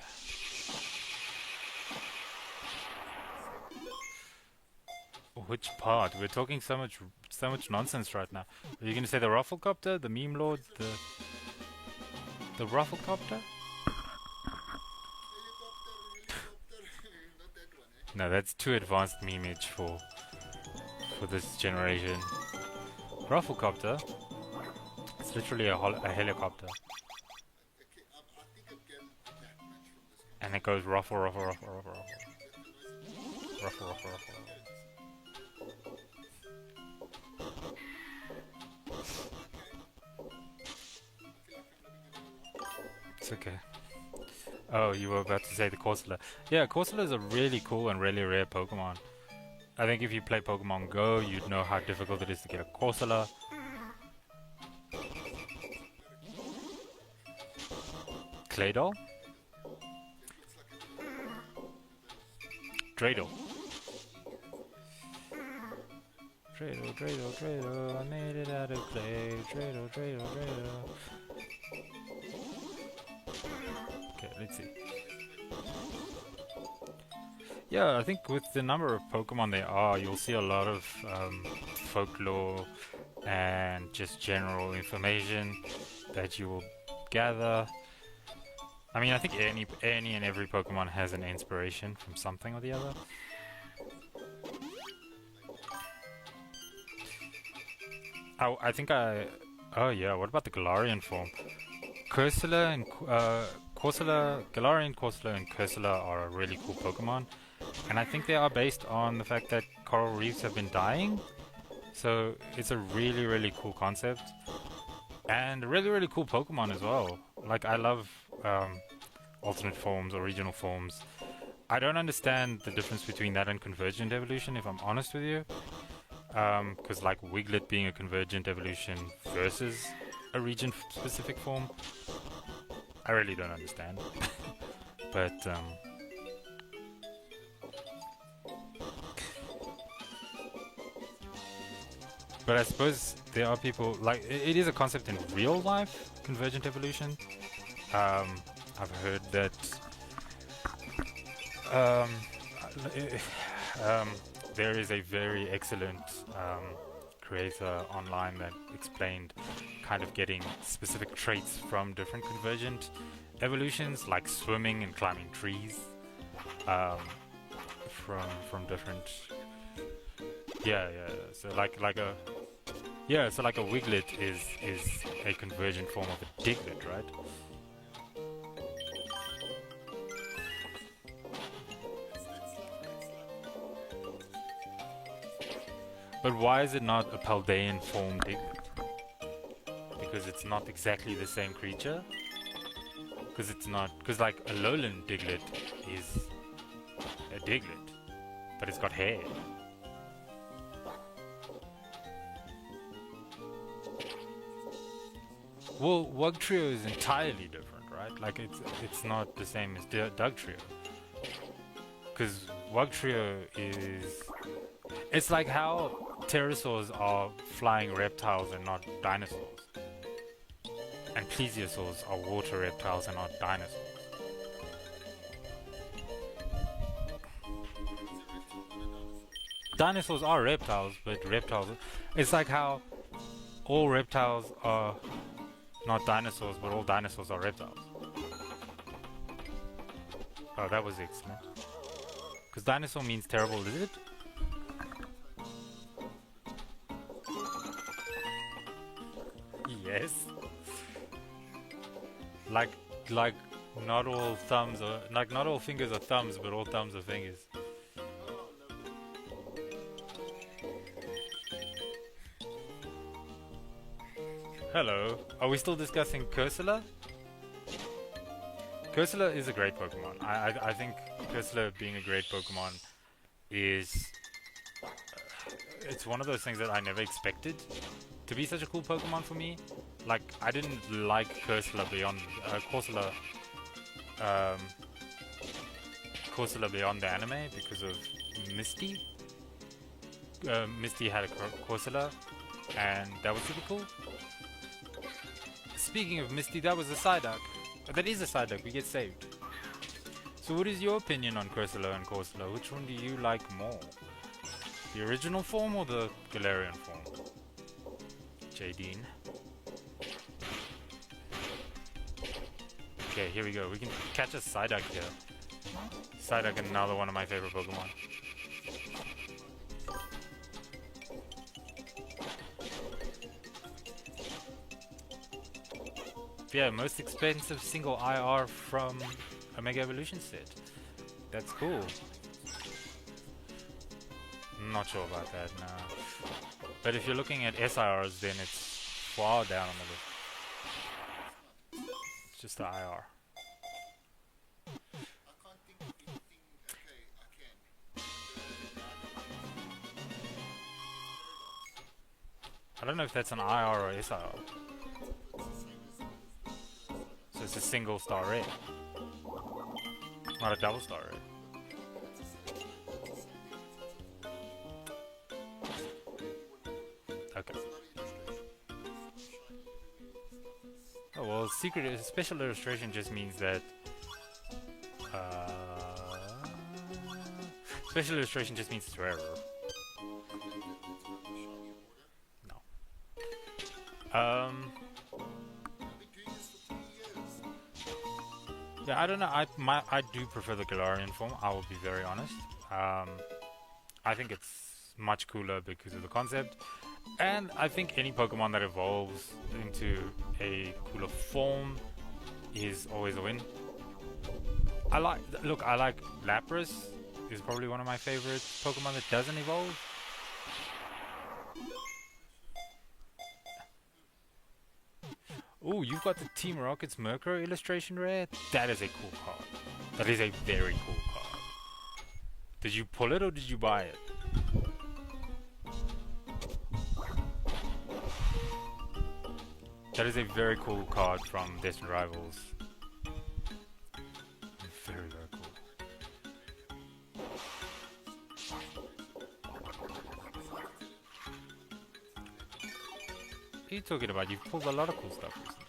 [SPEAKER 1] Which part? We're talking so much nonsense right now. Are you gonna say the Rufflecopter, the meme lord, the Rufflecopter? No, that's too advanced memeage for this generation. Rufflecopter. It's literally a helicopter. And it goes ruffle, ruffle, ruffle, ruffle, ruffle. Ruffle, ruffle, ruffle. It's okay. Oh, you were about to say the Corsola. Yeah, Corsola is a really cool and really rare Pokemon. I think if you play Pokemon Go, you'd know how difficult it is to get a Corsola. Claydol? Dreidel. Dreidel, I made it out of clay. Dreidel. Okay, let's see. Yeah, I think with the number of Pokemon there are, you'll see a lot of folklore and just general information that you will gather. I mean, I think any and every Pokemon has an inspiration from something or the other. I think oh yeah, what about the Galarian form? Corsola and Galarian, Corsola, and Corsola are a really cool Pokemon. And I think they are based on the fact that coral reefs have been dying. So it's a really, really cool concept. And a really, really cool Pokemon as well. Like, I love alternate forms or regional forms. I don't understand the difference between that and convergent evolution, if I'm honest with you. Because like Wiglet being a convergent evolution versus a region-specific form, I really don't understand. But I suppose there are people like it is a concept in real life, convergent evolution. I've heard that there is a very excellent creator online that explained kind of getting specific traits from different convergent evolutions, like swimming and climbing trees, from different. Yeah. So like a Yeah, so like a Wiglet is a convergent form of a Diglett, right? But why is it not a Paldean form Diglett? Because it's not exactly the same creature? Because it's not... Because like a lowland Diglett is a Diglett, but it's got hair. Well, Wug Trio is entirely different, right? Like it's not the same as Doug Trio. Because Wug Trio is... It's like how pterosaurs are flying reptiles and not dinosaurs. And plesiosaurs are water reptiles and not dinosaurs. Dinosaurs are reptiles, but reptiles... It's like how all reptiles are not dinosaurs, but all dinosaurs are reptiles. Oh, that was excellent. Because dinosaur means terrible lizard? Yes. Like not all thumbs are... Like not all fingers are thumbs, but all thumbs are fingers. Hello. Are we still discussing Cursula? Cursula is a great Pokemon. I think Cursula being a great Pokemon is... it's one of those things that I never expected to be such a cool Pokemon for me. Like, I didn't like Cursula beyond... Cursula beyond the anime because of Misty. Misty had a Cursula, and that was super cool. Speaking of Misty, that was a Psyduck. That is a Psyduck, we get saved. So what is your opinion on Cursula and Corsola? Which one do you like more? The original form or the Galarian form? Jadine. Okay, here we go. We can catch a Psyduck here. Psyduck, another one of my favorite Pokemon. Yeah, most expensive single IR from a Mega Evolution set. That's cool. Not sure about that, nah. But if you're looking at SIRs, then it's far down on the list. It's just the IR.
[SPEAKER 2] I can't think of anything. Okay, I can.
[SPEAKER 1] I don't know if that's an IR or SIR. So it's a single star rare. Not a double star rare. Okay. Oh well, special illustration just means that special illustration just means it's rarer. No. Yeah, I don't know. I do prefer the Galarian form. I will be very honest. I think it's much cooler because of the concept, and I think any Pokemon that evolves into a cooler form is always a win. I like Lapras is probably one of my favorite Pokemon that doesn't evolve. Ooh, you've got the Team Rocket's Murkrow illustration rare? That is a cool card. That is a very cool card. Did you pull it or did you buy it? That is a very cool card from Destined Rivals. Very, very cool. What are you talking about? You've pulled a lot of cool stuff recently.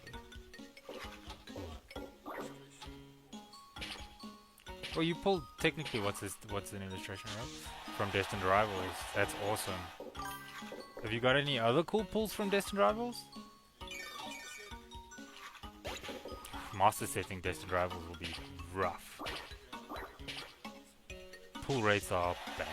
[SPEAKER 1] Well, you pulled technically what's an illustration, right? From Destined Rivals. That's awesome. Have you got any other cool pulls from Destined Rivals? Master setting Destined Rivals will be rough. Pull rates are bad.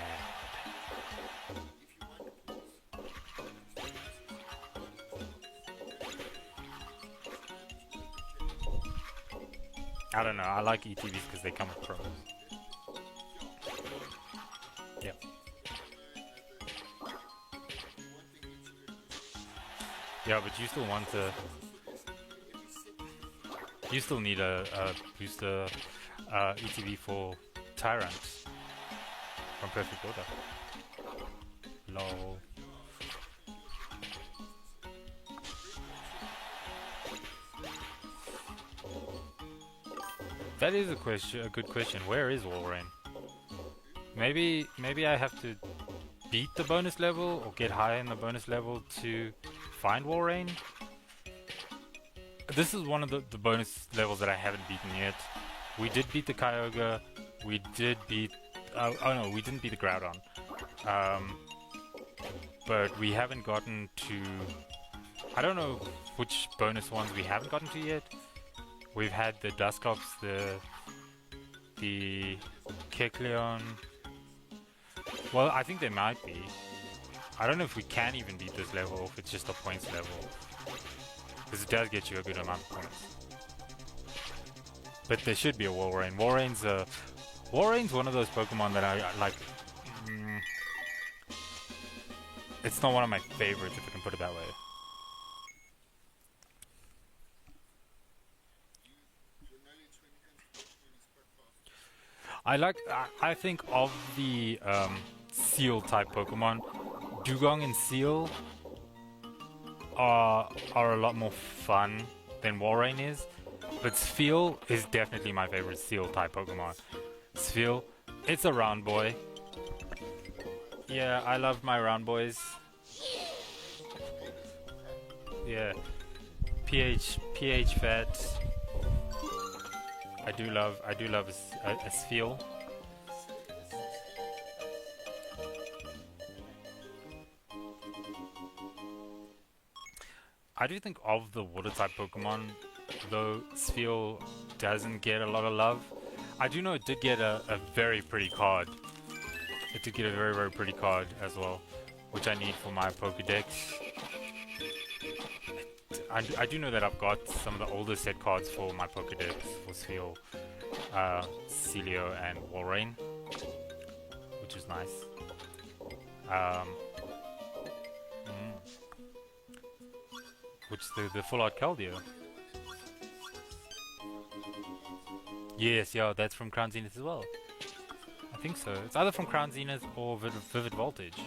[SPEAKER 1] I don't know. I like ETBs because they come with pros. Yeah. Yeah, but you still want to. You still need a booster ETB for Tyrant from Perfect Order. Lol. That is a good question. Where is Walrein? Maybe I have to beat the bonus level or get higher in the bonus level to find Walrein. This is one of the bonus levels that I haven't beaten yet. We did beat the Kyogre. We did beat... oh no, we didn't beat the Groudon. But we haven't gotten to... I don't know which bonus ones we haven't gotten to yet. We've had the Dusclops, the Kecleon. Well, I think they might be. I don't know if we can even beat this level or if it's just a points level. Because it does get you a good amount of points. But there should be a Walrein. Walrein's one of those Pokemon that I like. It's not one of my favorites, if I can put it that way. I think of the Seal type Pokemon, Dugong and Seal are a lot more fun than Walrein is. But Spheal is definitely my favorite Seal type Pokemon. Spheal, it's a round boy. Yeah, I love my round boys. Yeah. PH fat. I do love a Spheal. I do think of the water type Pokemon, though Spheal doesn't get a lot of love. I do know it did get a very pretty card. It did get a very, very pretty card as well, which I need for my Pokedex. I do know that I've got some of the older set cards for my Pokedex for Spheal, Celio, and Walrein, which is nice. Which the full art Keldeo. Yes, yeah, that's from Crown Zenith as well. I think so. It's either from Crown Zenith or Vivid Voltage.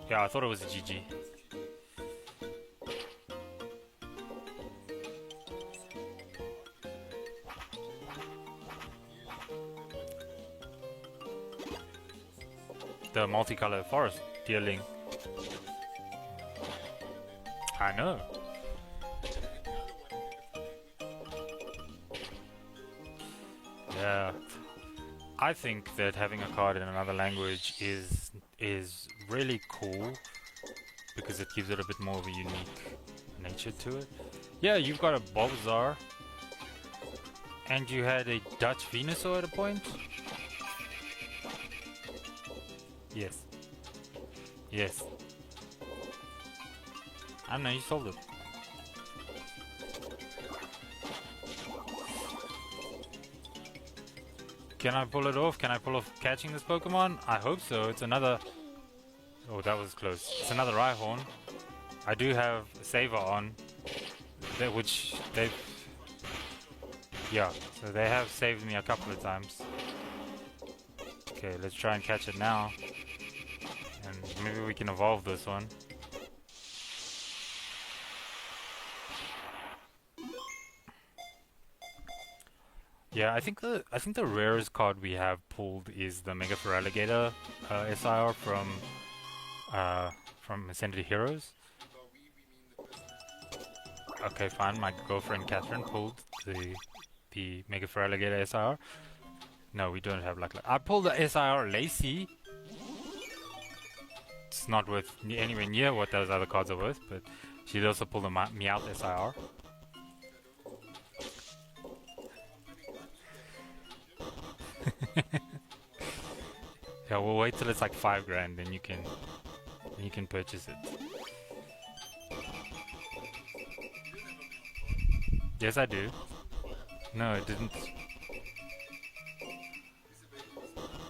[SPEAKER 1] Yeah, I thought it was a GG. The multicolored forest dealing. I know. Yeah. I think that having a card in another language is really cool because it gives it a bit more of a unique nature to it. Yeah, you've got a Bulbasaur and you had a Dutch Venusaur at a point. Yes. Yes. I don't know, you solved it. Can I pull it off? Can I pull off catching this Pokemon? I hope so. It's another... Oh, that was close. It's another Rhyhorn. I do have a Saver on, which they've... Yeah, so they have saved me a couple of times. Okay, let's try and catch it now. And maybe we can evolve this one. Yeah, I think the rarest card we have pulled is the Mega Feraligatr SIR from Ascended Heroes. Okay, fine. My girlfriend Catherine pulled the Mega Feraligatr SIR. No, we don't have luck. I pulled the SIR Lacey. It's not worth anywhere near what those other cards are worth, but she also pulled the Meowth SIR. Yeah, we'll wait till it's like $5 grand, then you can purchase it. Yes, I do. No, it didn't.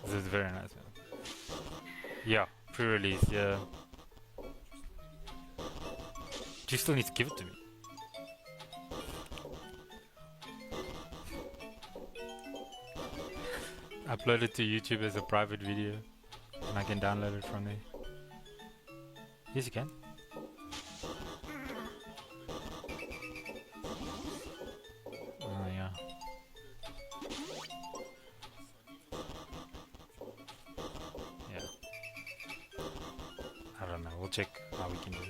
[SPEAKER 1] This is very nice. Yeah, pre-release. Yeah. You still need to give it to me. Upload it to YouTube as a private video, and I can download it from there. Yes, you can. Oh yeah. Yeah. I don't know. We'll check how we can do it.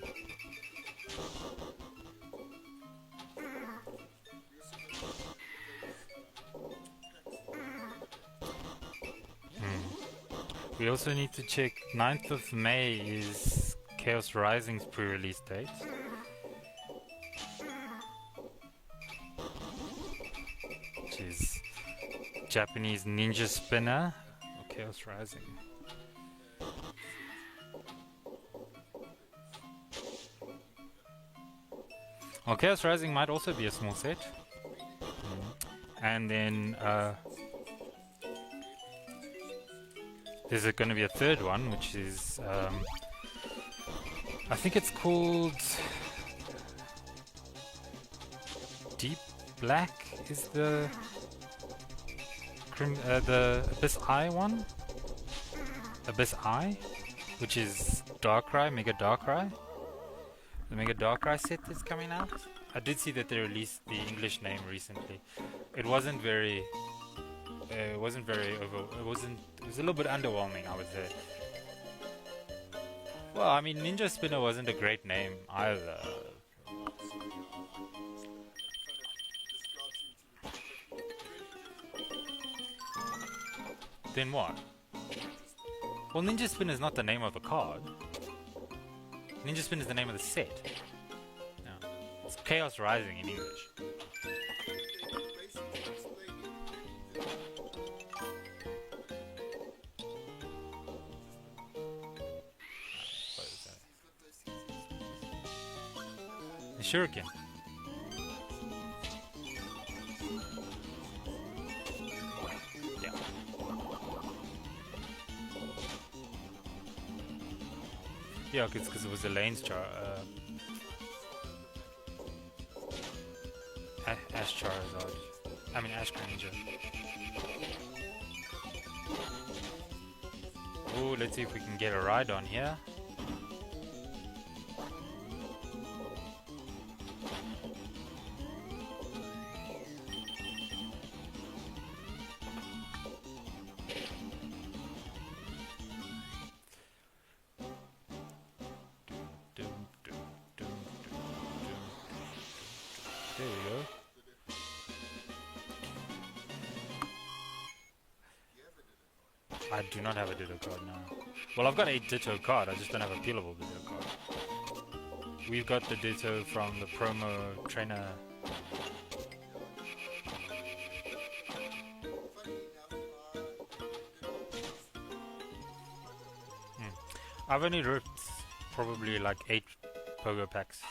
[SPEAKER 1] We also need to check 9th of May is Chaos Rising's pre-release date. Which is Japanese Ninja Spinner or Chaos Rising. Well, Chaos Rising might also be a small set. And then there's going to be a third one, which is I think it's called Deep Black is the Abyss Eye one. Abyss Eye, which is Darkrai, Mega Darkrai. The Mega Darkrai set is coming out. I did see that they released the English name recently. It wasn't very. It was a little bit underwhelming, I would say. Well, I mean, Ninja Spinner wasn't a great name either. Then what? Well, Ninja Spinner is not the name of the card. Ninja Spinner is the name of the set. No. It's Chaos Rising in English. Shuriken. Yeah. Yeah, it's because it was Elaine's char. Ash Charizard. I mean Ash Greninja. Oh, let's see if we can get a ride on here. There we go. I do not have a Ditto card now. Well, I've got a Ditto card, I just don't have a peelable Ditto card. We've got the Ditto from the promo trainer. I've only ripped probably like 8 Pogo packs.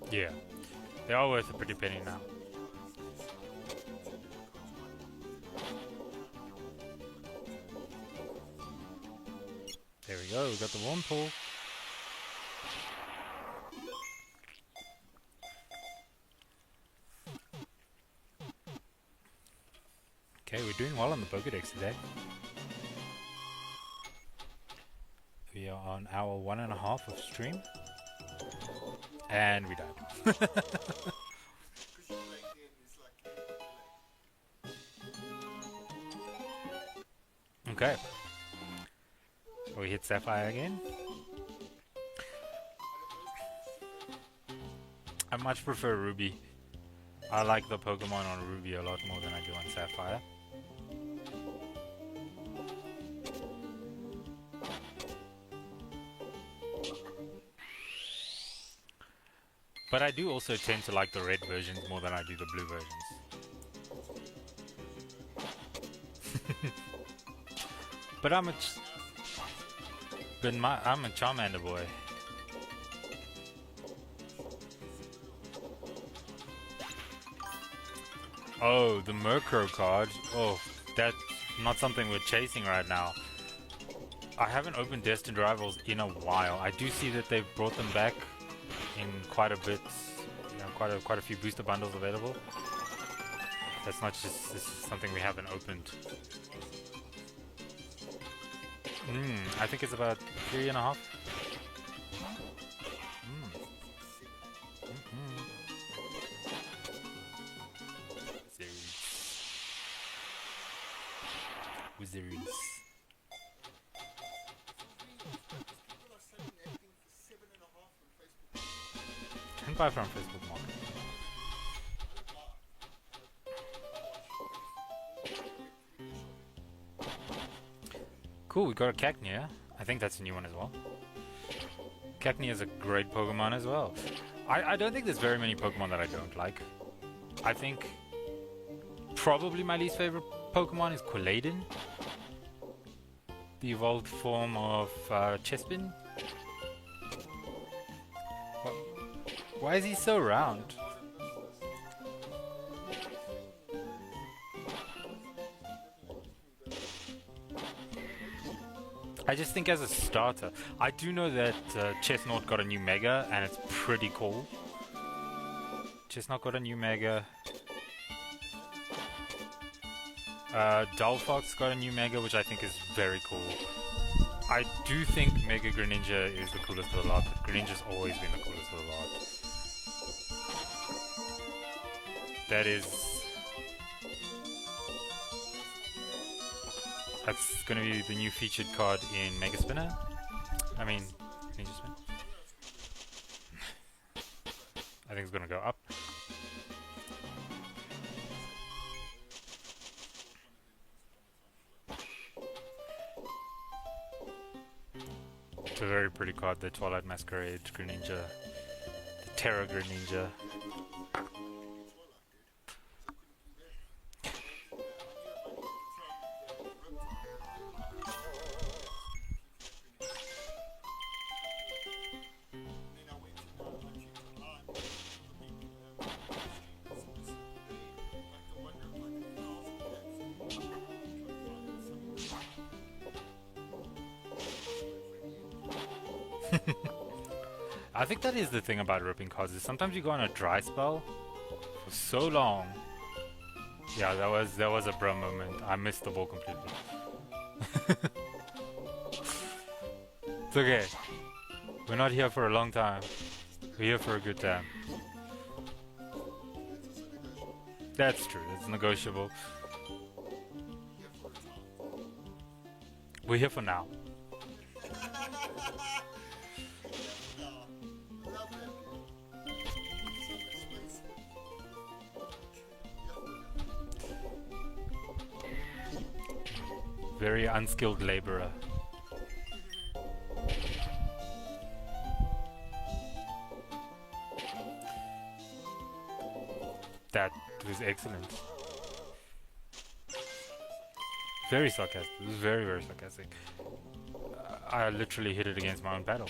[SPEAKER 1] Yeah, they are worth a pretty penny now. There we go, we got the one pull. Okay, we're doing well on the Pokédex today. We are on hour 1.5 of stream. And we died. Okay. We hit Sapphire again. I much prefer Ruby. I like the Pokemon on Ruby a lot more than I do on Sapphire. But I do also tend to like the red versions more than I do the blue versions. But I'm a Charmander boy. Oh, the Murkrow card. Oh, that's not something we're chasing right now. I haven't opened Destined Rivals in a while. I do see that they've brought them back in quite a bit. You know, quite a few booster bundles available. That's not just this is something we haven't opened. I think it's about 3.5. Wizards. Can buy from Facebook Market. Cool, we got a Cacnea. I think that's a new one as well. Cacnea is a great Pokemon as well. I don't think there's very many Pokemon that I don't like. I think probably my least favorite Pokemon is Quilladin, the evolved form of Chespin. Why is he so round? I just think as a starter, I do know that Chestnut got a new Mega and it's pretty cool. Chestnut got a new Mega. Dullfox got a new Mega, which I think is very cool. I do think Mega Greninja is the coolest of the lot, but Greninja's always been the coolest of the lot. That is... That's gonna be the new featured card in Mega Spinner. I mean, Ninja Spin. I think it's gonna go up. It's a very pretty card, the Twilight Masquerade Greninja, the Terra Greninja. I think that is the thing about ripping cards, is sometimes you go on a dry spell for so long. Yeah, that was a bro moment. I missed the ball completely. It's okay. We're not here for a long time. We're here for a good time. That's true. It's negotiable. We're here for now. Very unskilled laborer. That was excellent. Very sarcastic. It was very, very sarcastic. I literally hit it against my own battle.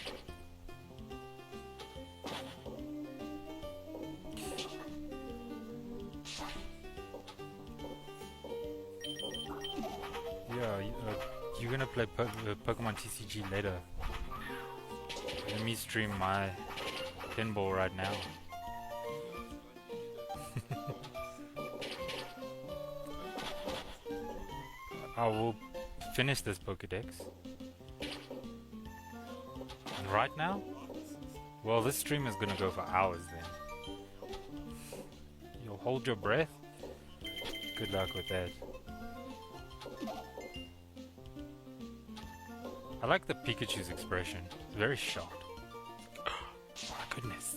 [SPEAKER 1] Yeah, you're gonna play Pokemon TCG later. Let me stream my pinball right now. I will finish this Pokedex. And right now? Well, this stream is gonna go for hours then. You'll hold your breath? Good luck with that. I like the Pikachu's expression. Very shocked. Oh my goodness.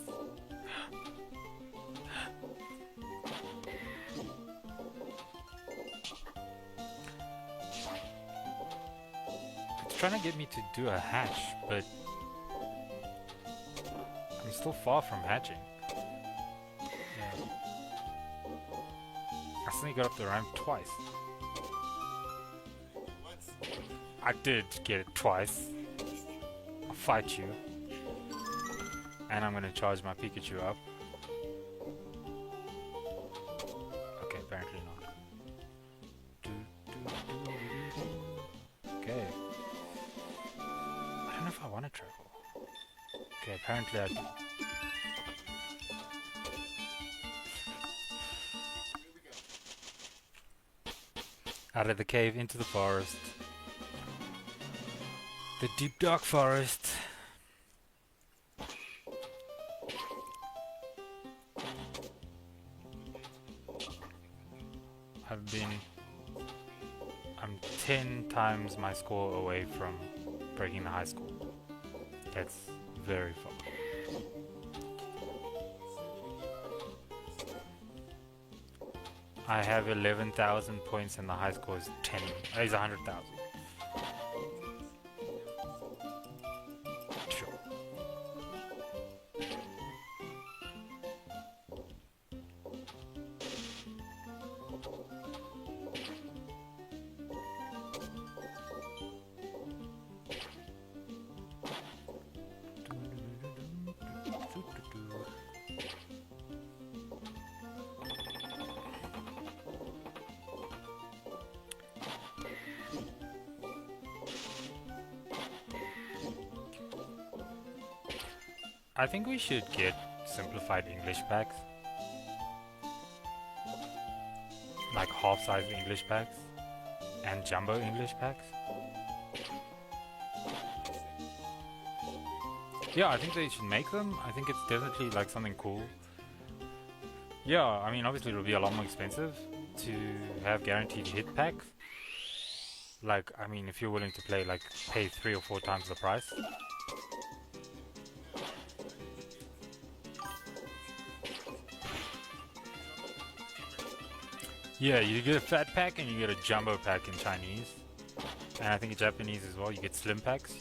[SPEAKER 1] It's trying to get me to do a hatch, but I'm still far from hatching. I suddenly got up the ramp twice.
[SPEAKER 2] What?
[SPEAKER 1] I did get it twice. I'll fight you. And I'm gonna charge my Pikachu up. Okay, apparently not. Okay. I don't know if I want to travel. Okay, apparently I do.
[SPEAKER 2] Here we go.
[SPEAKER 1] Out of the cave into the forest. The deep dark forest. I'm 10 times my score away from breaking the high score. That's very far. I have 11,000 points and the high score is 100,000. Sure. I think we should get simplified English packs. Like half-size English packs. And jumbo English packs. Yeah, I think they should make them. I think it's definitely like something cool. Yeah, I mean obviously it'll be a lot more expensive to have guaranteed hit packs. Like, I mean if you're willing to play, like pay 3 or 4 times the price. Yeah, you get a fat pack and you get a jumbo pack in Chinese. And I think in Japanese as well, you get slim packs.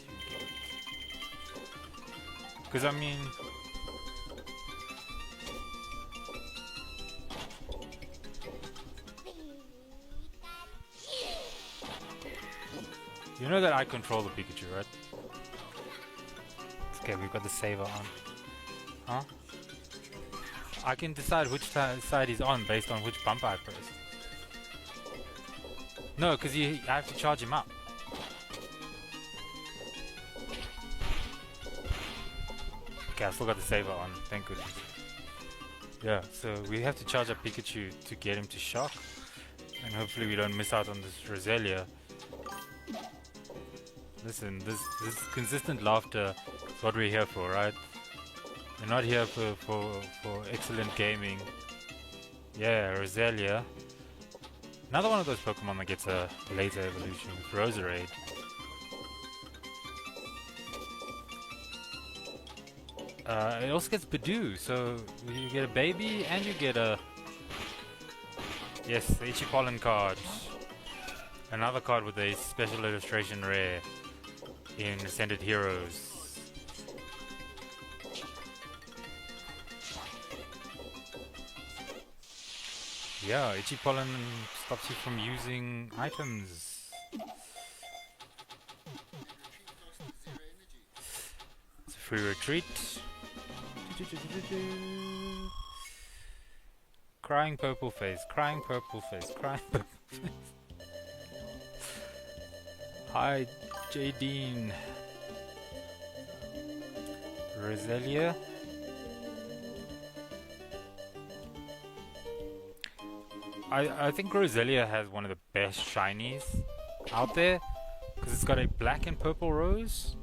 [SPEAKER 1] Because I mean... You know that I control the Pikachu, right? Okay, we've got the saver on. Huh? I can decide which side he's on based on which bumper I press. No, because I have to charge him up. Okay, I still got the saver on, thank goodness. Yeah, so we have to charge up Pikachu to get him to shock. And hopefully we don't miss out on this Roselia. Listen, this consistent laughter is what we're here for, right? We're not here for excellent gaming. Yeah, Roselia. Another one of those Pokemon that gets a later evolution with Roserade. It also gets Bidoof, so you get a baby and you get a... Yes, the Ichipollen card. Another card with a special illustration rare in Ascended Heroes. Yeah, Itchy Pollen stops you from using items. It's a free retreat. Crying purple face, crying purple face, crying purple face. Hi, Jadine. Roselia. I think Roselia has one of the best shinies out there because it's got a black and purple rose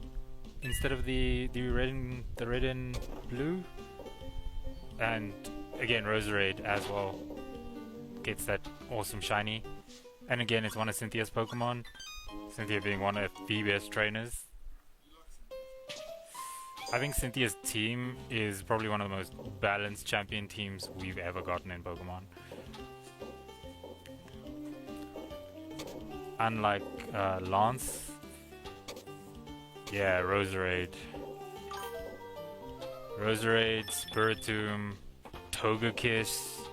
[SPEAKER 1] instead of the red and blue, and again Roserade as well gets that awesome shiny, and again it's one of Cynthia's Pokemon. Cynthia being one of the best trainers. I think Cynthia's team is probably one of the most balanced champion teams we've ever gotten in Pokemon. Unlike Lance. Yeah, Roserade. Roserade, Spiritomb, Togekiss.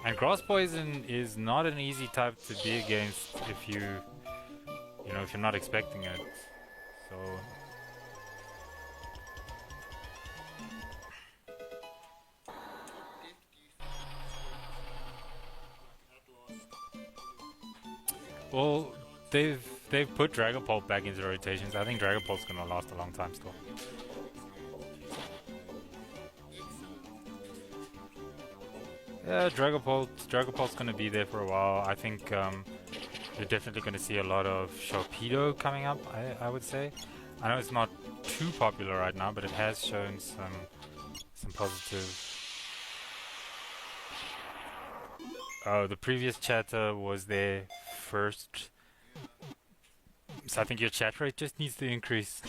[SPEAKER 1] And grass poison is not an easy type to be against if if you're not expecting it. So well, they've put Dragapult back into rotations. I think Dragapult's gonna last a long time still. Yeah, Dragapult's gonna be there for a while. I think you're definitely gonna see a lot of Sharpedo coming up. I would say. I know it's not too popular right now, but it has shown some positive. Oh, the previous chatter was there first, so I think your chat rate just needs to increase.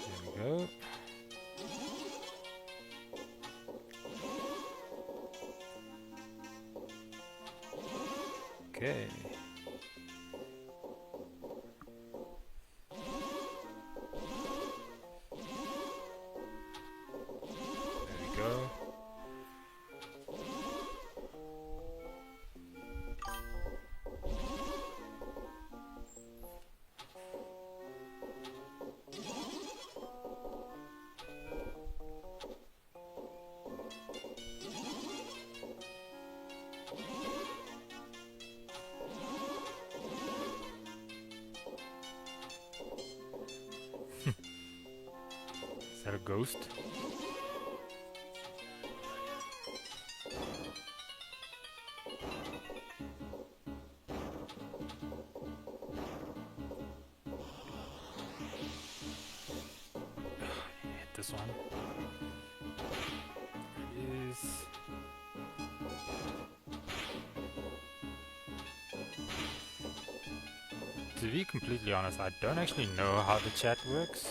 [SPEAKER 1] There we go. Okay. There we go. Is that a ghost? Hit this one. There it is. To be completely honest, I don't actually know how the chat works.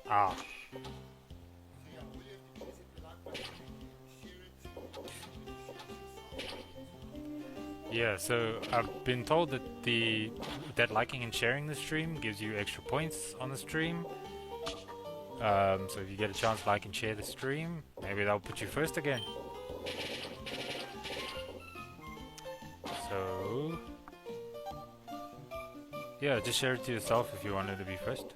[SPEAKER 1] Ah. Yeah, so I've been told that that liking and sharing the stream gives you extra points on the stream. So if you get a chance to like and share the stream, maybe that'll put you first again. So yeah, just share it to yourself if you wanted to be first.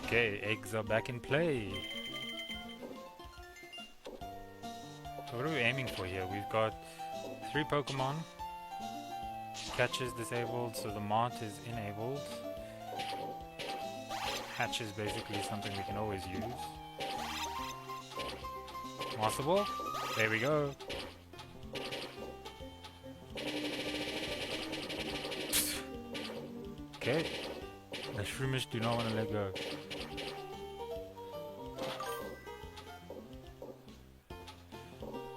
[SPEAKER 1] Okay, eggs are back in play. So what are we aiming for here? We've got 3 Pokemon. Catch is disabled, so the Mart is enabled. Hatch is basically something we can always use. Master Ball? There we go. Okay. The Shroomish do not want to let go.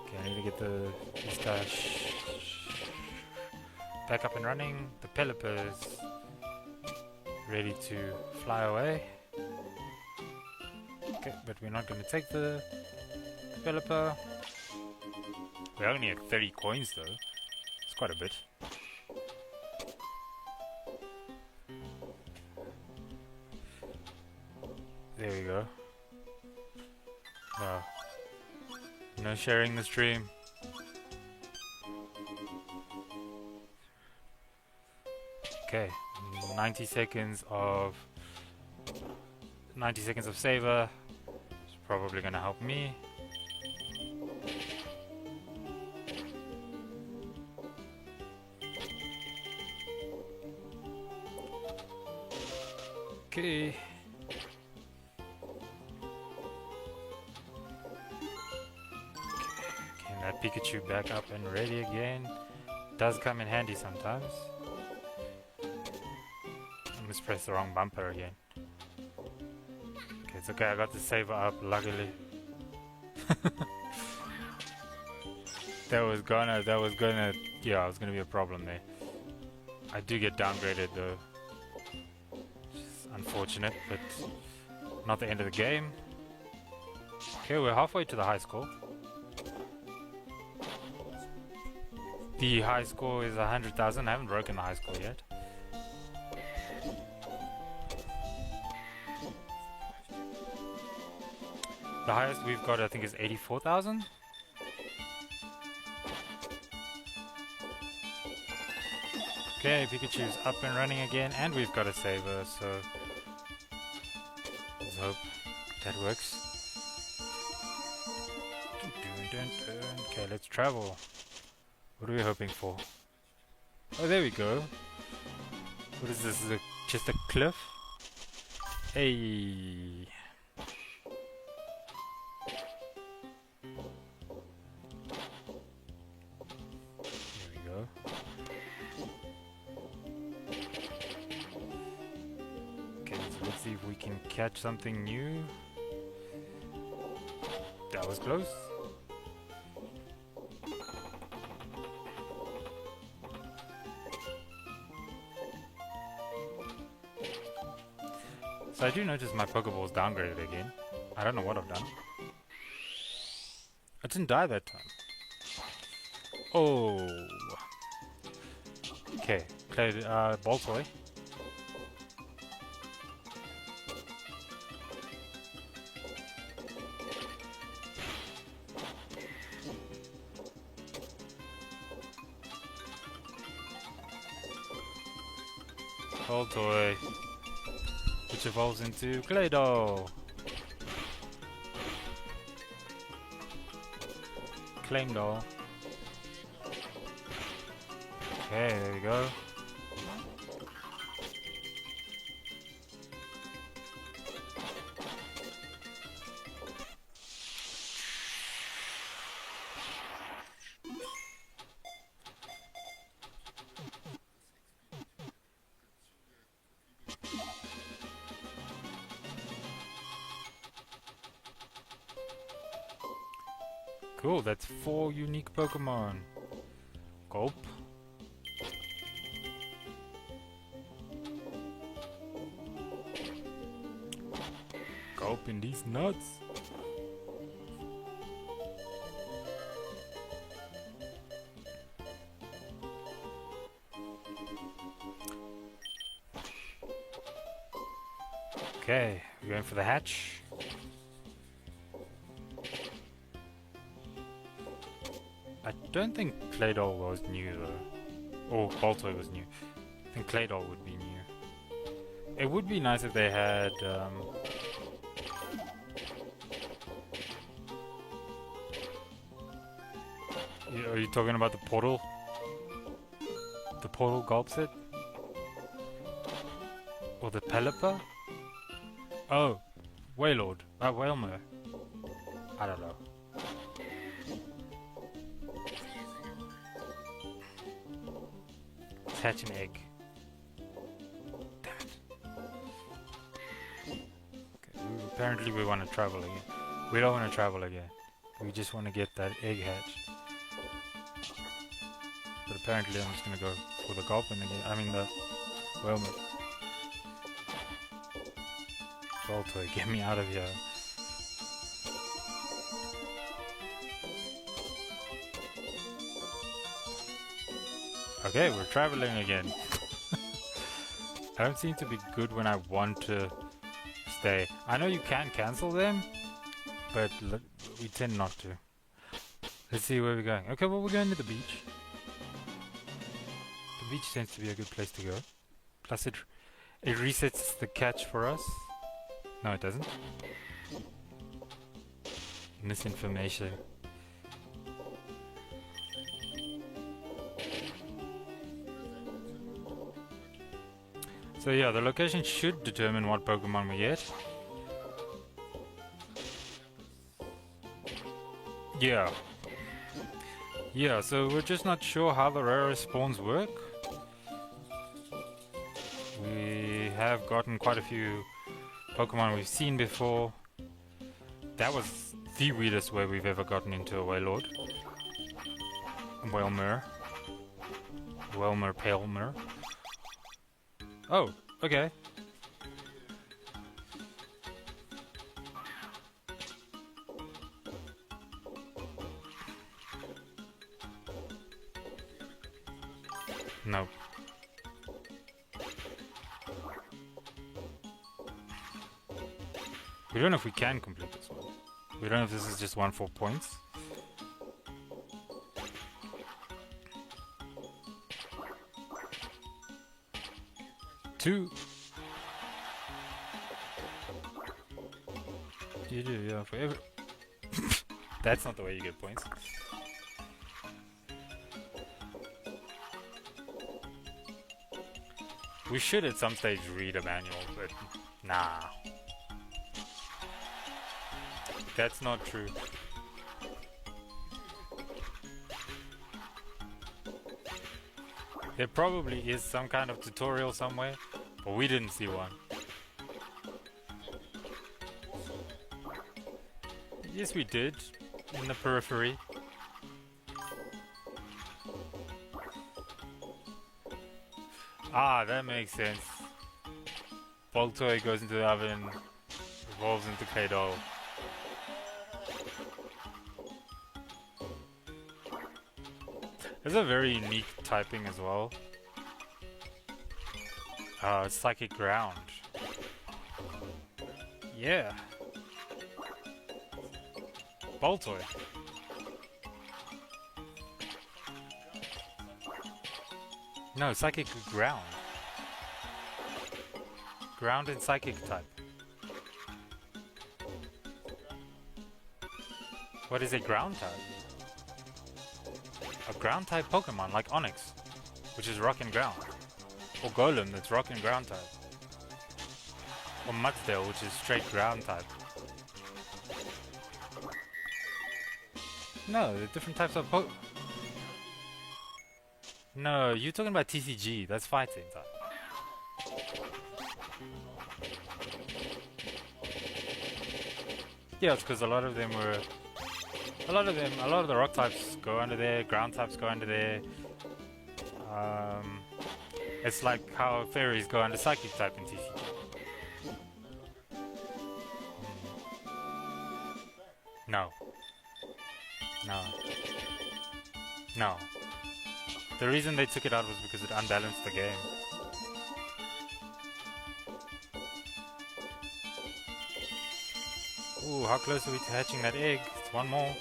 [SPEAKER 1] Okay, I need to get the Mustache back up and running. The Pelipper's ready to fly away. Okay, but we're not going to take the Pelipper. We only have 30 coins though. It's quite a bit. There we go. No. No sharing the stream. Okay. 90 seconds of 90 seconds of saver. It's probably gonna help me. Okay. Getting that Pikachu back up and ready again. Does come in handy sometimes. I mispressed the wrong bumper again. Okay, it's okay, I got the saver up, luckily. that was gonna, yeah, it was gonna be a problem there. I do get downgraded though. Which is unfortunate, but not the end of the game. Okay, we're halfway to the high score. The high score is 100,000. I haven't broken the high score yet. The highest we've got, I think, is 84,000. Okay, Pikachu's up and running again, and we've got a saver, so let's hope that works. Okay, let's travel. What are we hoping for? Oh, there we go. What is this? Is it just a cliff? Hey. There we go. Okay, so let's see if we can catch something new. That was close. So I do notice my Pokeball is downgraded again. I don't know what I've done. I didn't die that time. Oh. Okay, played Ball Toy. Ball Toy. Which evolves into Clay-Doh. Claim-Doh. Okay, there we go. Cool, that's 4 unique Pokemon. Gulp. Gulp in these nuts. Okay, we're going for the hatch. I don't think Clay-Doh was new though. Or Ball Toy was new. I think Clay-Doh would be new. It would be nice if they had are you talking about the portal? The portal Gulp set? Or the Pelipper? Oh, Wailord. Wailmer. I don't know. Hatch an egg. Damn it. Okay, apparently we want to travel again. We don't want to travel again. We just want to get that egg hatched. But apparently I'm just going to go for the Gulpin again. I mean the Whelmet. Ball Toy, get me out of here. Okay, we're traveling again. I don't seem to be good when I want to stay. I know you can cancel them, but we tend not to. Let's see where we're going. Okay, well, we're going to the beach. The beach tends to be a good place to go. Plus, it resets the catch for us. No, it doesn't. Misinformation. So yeah, the location should determine what Pokemon we get. Yeah. Yeah, so we're just not sure how the rarest spawns work. We have gotten quite a few Pokemon we've seen before. That was the weirdest way we've ever gotten into a Wailord. Wailmer. Wailmer Palmer. Oh, okay. No. We don't know if we can complete this one. We don't know if this is just 1 for points. Two. You do, yeah, forever. That's not the way you get points. We should at some stage read a manual, but nah. That's not true. There probably is some kind of tutorial somewhere, but we didn't see one. Yes, we did. In the periphery. Ah, that makes sense. Boltoy goes into the oven, evolves into Claydol. There's a very unique typing as well. Psychic Ground. Yeah. Boltoy. No, Psychic Ground. Ground and Psychic type. What is a ground type? A ground type Pokemon like Onix, which is rock and ground. Or Golem, that's rock and ground type. Or Mudsdale, which is straight ground type. No, they're different types of No, you're talking about TCG, that's fighting type. Yeah, it's because a lot of them were... A lot of the rock types go under there, ground types go under there. It's like how fairies go under psychic type in TCG. No. No. No. The reason they took it out was because it unbalanced the game. Ooh, how close are we to hatching that egg? It's one more.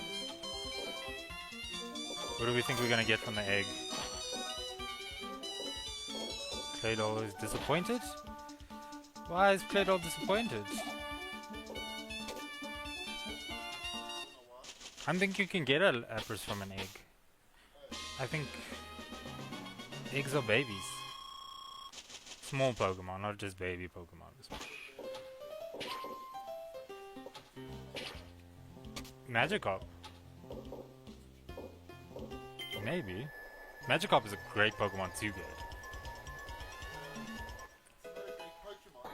[SPEAKER 1] What do we think we're gonna get from the egg? Claydol is disappointed? Why is Claydol disappointed? I think you can get a Lapras from an egg. I think eggs are babies. Small Pokemon, not just baby Pokemon. Magikarp. Maybe. Magikarp is a great Pokemon to get.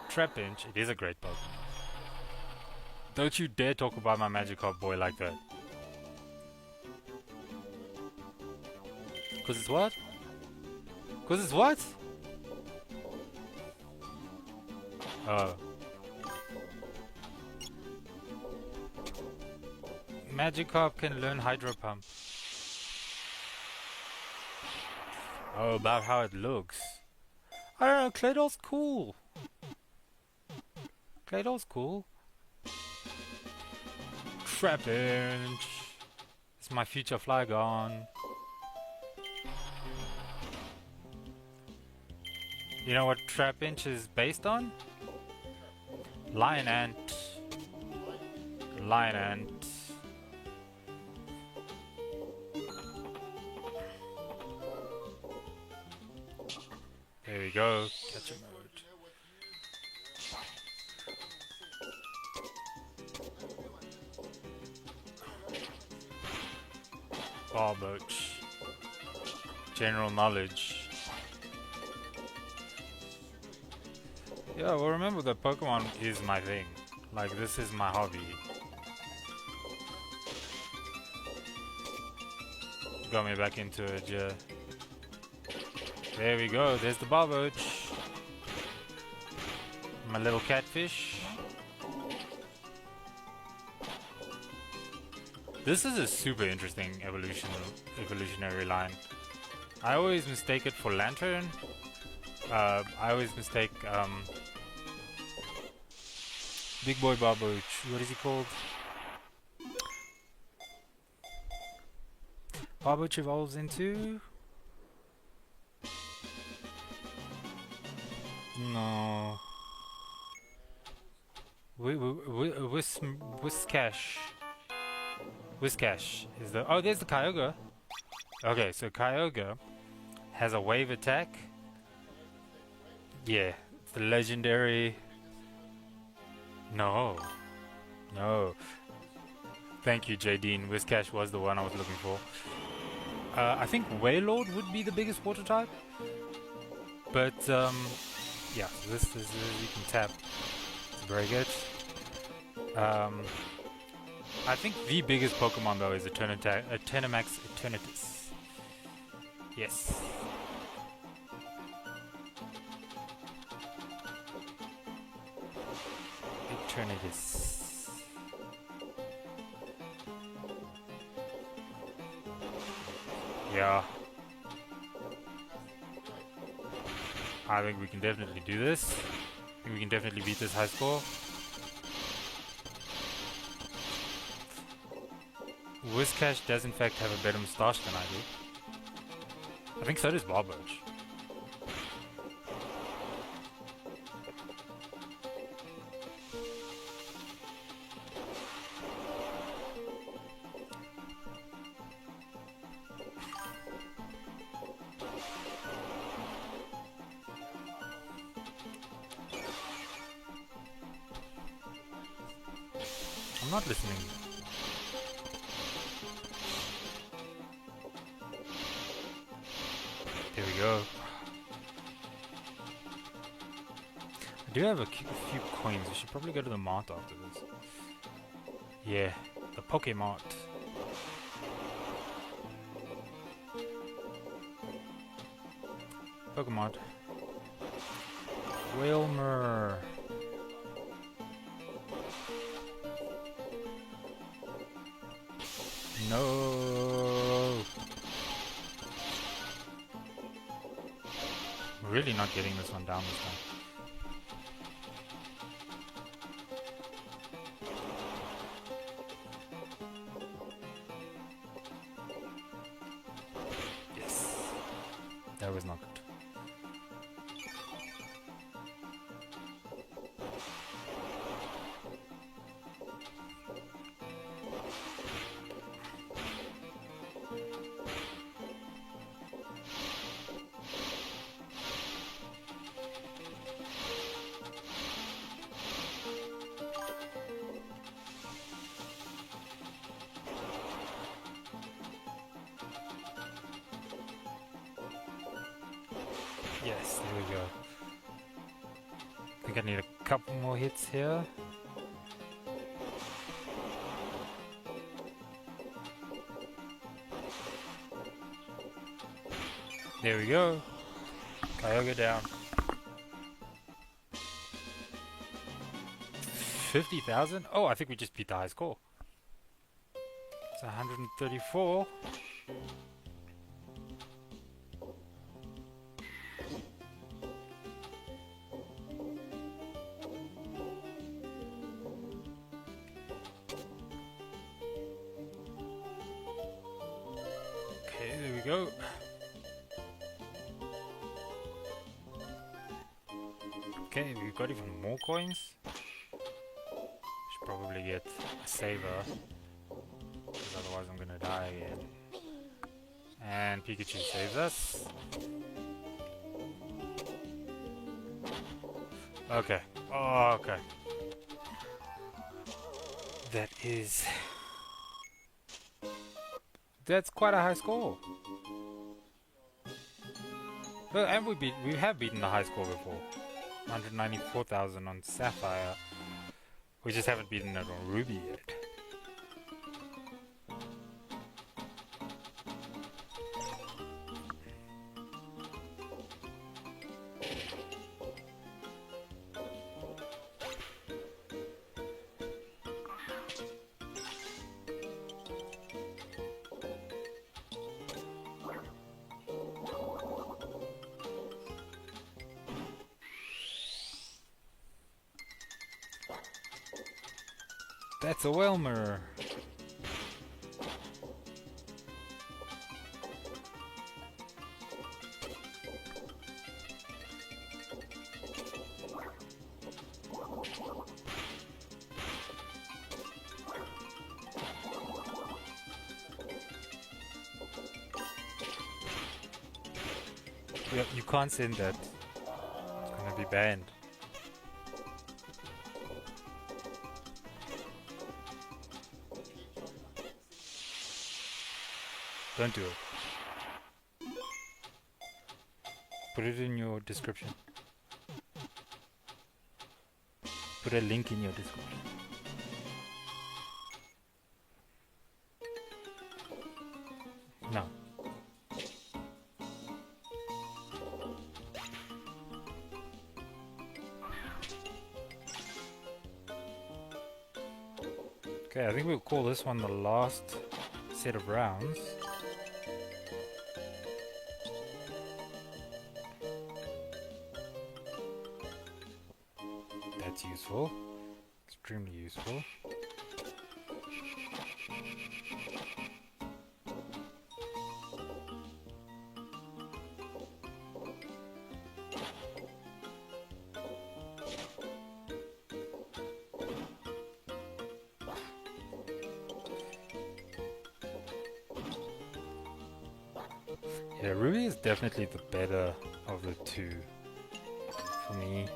[SPEAKER 1] Trapinch, it is a great Pokemon. Don't you dare talk about my Magikarp boy like that. Cause it's what? Cause it's what? Magikarp can learn Hydro Pump. Oh, about how it looks. I don't know, Claydol's cool. Claydol's cool. Trapinch. Is my future Flygon? You know what Trapinch is based on? Lion Ant. Lion Ant. There we go. Catch mode. Barboach. General knowledge. Yeah, well, remember that Pokemon is my thing. Like, this is my hobby. Got me back into it, yeah. There we go, there's the Barboach. My little catfish. This is a super interesting evolutionary line. I always mistake it for Lantern. I always mistake Big Boy Barboach. What is he called? Barboach evolves into... No. Whiscash. Whiscash is the... Oh, there's the Kyogre. Okay, so Kyogre has a wave attack. Yeah, it's the legendary... No. No. Thank you, Jadine. Whiscash was the one I was looking for. I think Wailord would be the biggest water type. But, yeah, so this is... you can tap. It's very good. I think the biggest Pokemon, though, is Eternamax Eternatus. Yes. Eternatus. Yeah. I think we can definitely do this. I think we can definitely beat this high score. Whiscash does in fact have a better moustache than I do. I think so does Barboach. I'm not listening. There we go. I do have a few coins. I should probably go to the mart after this. Yeah, the Pokemart. Pokemart. Wilmer. No. Really not getting this one down this time. Yes. That was not good. Yes, there we go. I think I need a couple more hits here. There we go. Kyogre down. 50,000? Oh, I think we just beat the high score. It's 134. we go. Okay, we've got even more coins. Should probably get a saver, because otherwise I'm gonna die again. And Pikachu saves us. Okay. Oh, okay. That's quite a high score. Well, and we have beaten the high score before. 194,000 on Sapphire. We just haven't beaten it on Ruby yet. That's a Wilmer. Yeah, you can't send that. It's gonna be banned. Don't do it. Put it in your description. Put a link in your description. No. Okay, I think we'll call this one the last set of rounds. That's useful. Extremely useful. Yeah, Ruby is definitely the better of the two for me.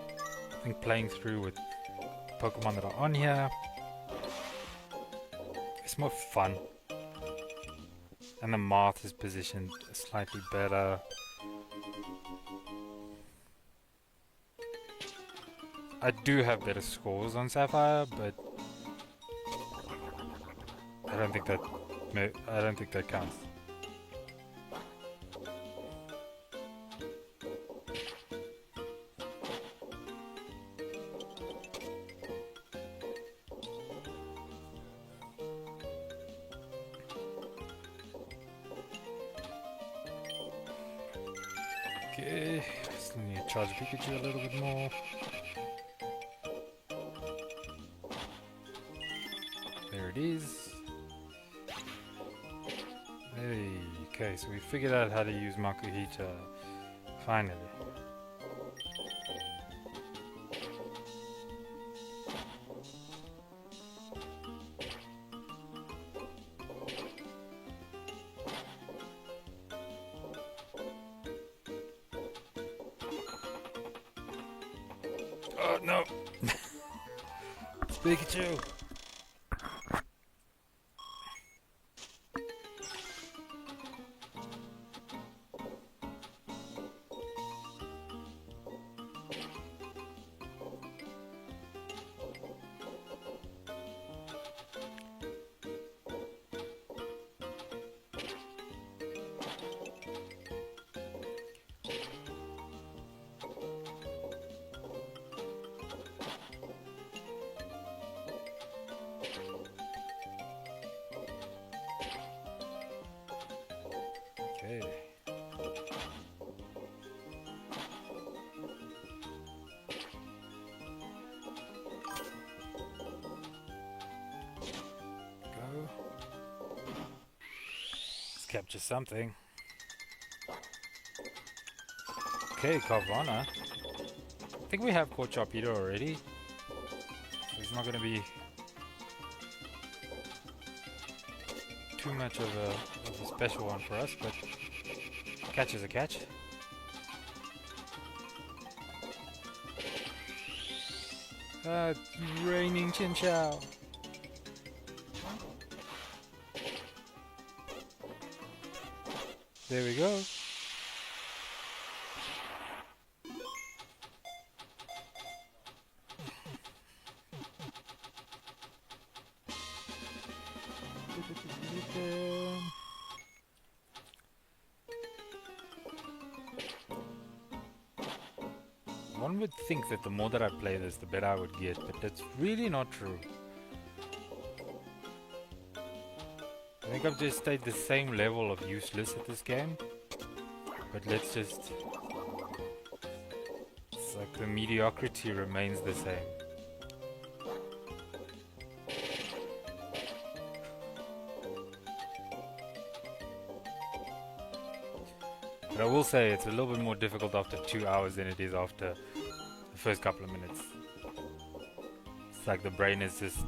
[SPEAKER 1] I think playing through with Pokemon that are on here, it's more fun. And the Marth is positioned slightly better. I do have better scores on Sapphire, but I don't think that counts. Okay, still need to charge Pikachu a little bit more. There it is. Hey, okay, so we figured out how to use Makuhita. Finally. Oh no! It's Pikachu! Okay. Go. Let's capture something. Okay, Carvana. I think we have caught Sharpedo already. So it's not gonna be too much of a special one for us, but catch is a catch. It's raining Chin Chow. There we go. One would think that the more that I play this, the better I would get, but that's really not true. I think I've just stayed the same level of useless at this game, but let's just... It's like the mediocrity remains the same. But I will say it's a little bit more difficult after 2 hours than it is after the first couple of minutes. It's like the brain is just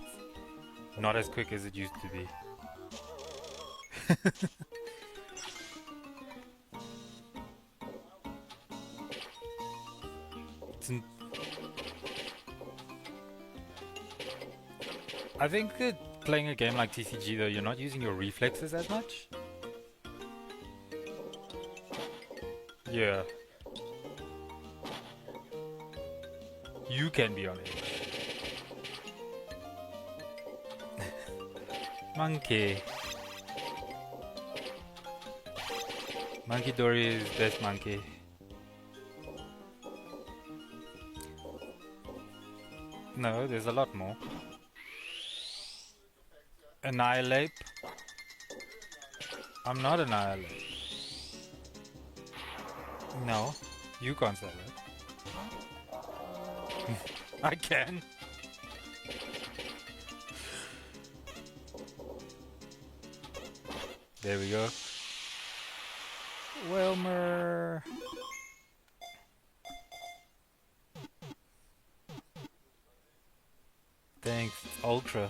[SPEAKER 1] not as quick as it used to be. I think that playing a game like TCG though, you're not using your reflexes as much. Yeah. You can be on edge. Monkey. Monkey Dory is best monkey. No, there's a lot more. Annihilate. I'm not Annihilate. No, you can't say that. I can. There we go. Wilmer. Thanks, Ultra.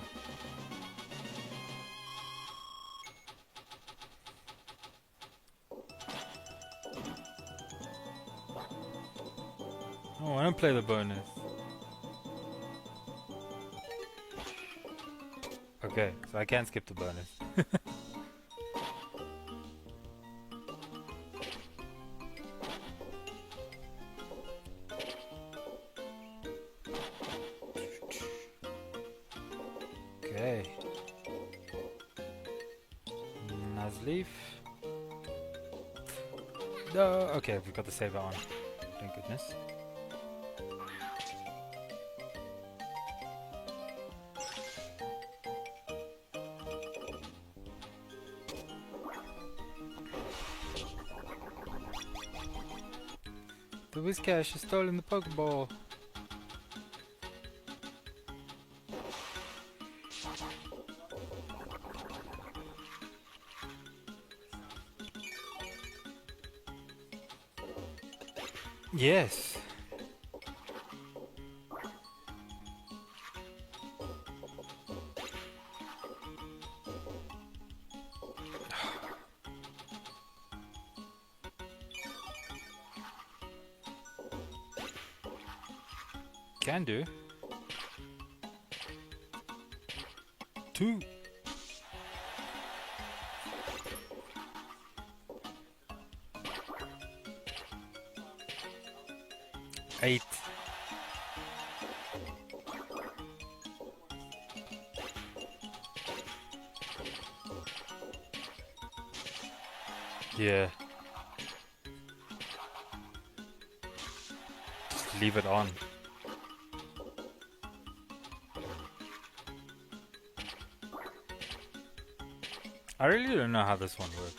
[SPEAKER 1] Oh, I don't play the bonus. Okay, so I can skip the bonus. Okay. Nuzleaf. No, okay, we've got the saver on. Thank goodness. The Whiscash has stolen the Pokeball. Yes. Can do. 2. Eight. Yeah. Just leave it on. I really don't know how this one works.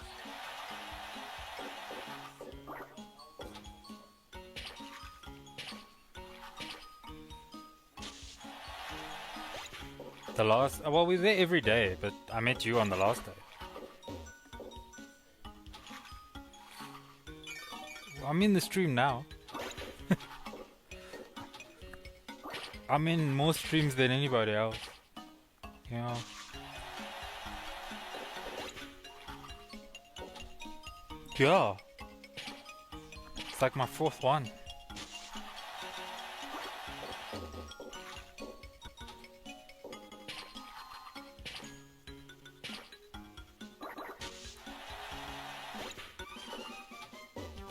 [SPEAKER 1] The last... well, we were there every day, but I met you on the last day. I'm in the stream now. I'm in more streams than anybody else. Yeah. Yeah. It's like my fourth one.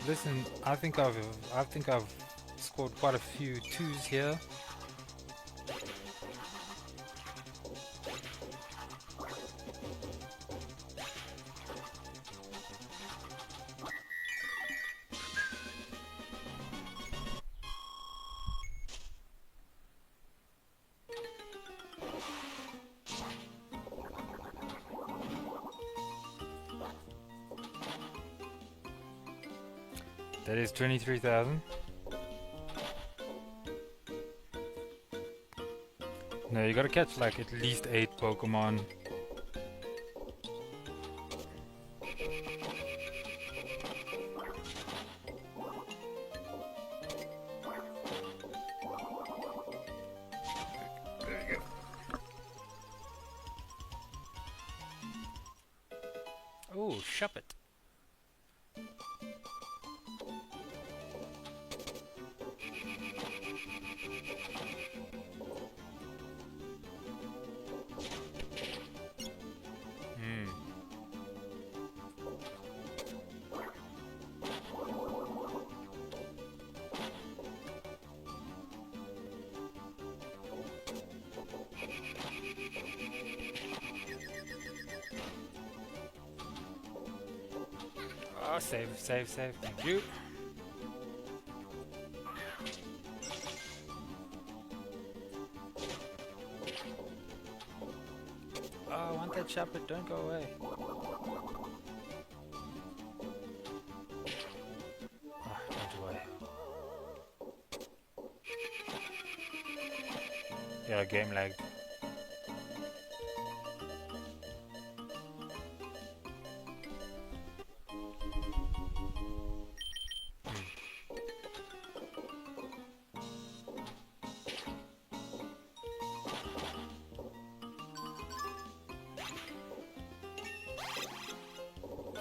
[SPEAKER 1] Listen, I think I've scored quite a few twos here. That is 23,000. No, you gotta catch like at least 8 Pokemon. There you go. Oh, Shuppet. Oh, save, save, save. Thank you. Oh, I want that Shuppet. Don't go away. Oh, don't away. Yeah, game lag.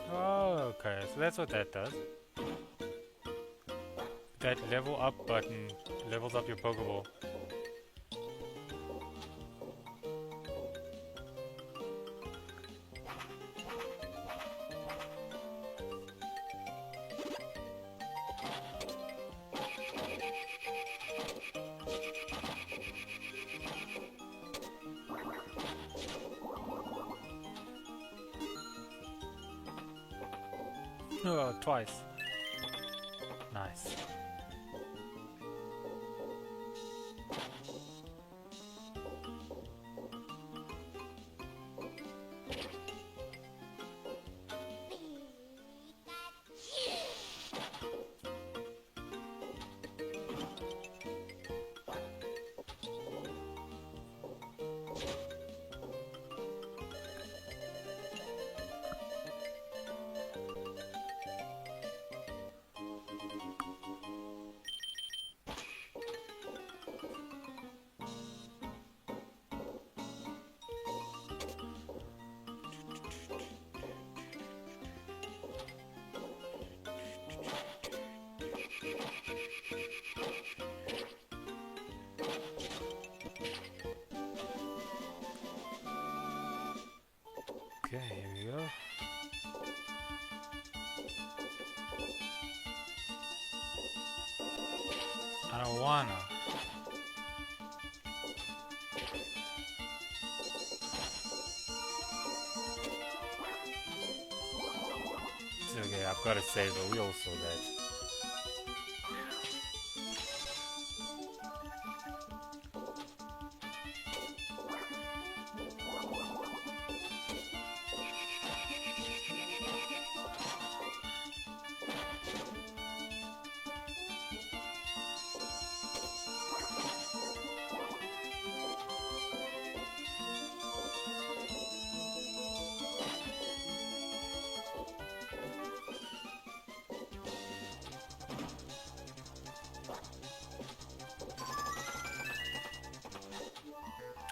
[SPEAKER 1] Oh, okay, so that's what that does. That level up button levels up your Pokeball. Oh, twice. Nice. Okay, here we go. I don't wanna. It's okay, I've got to save it. We all saw that.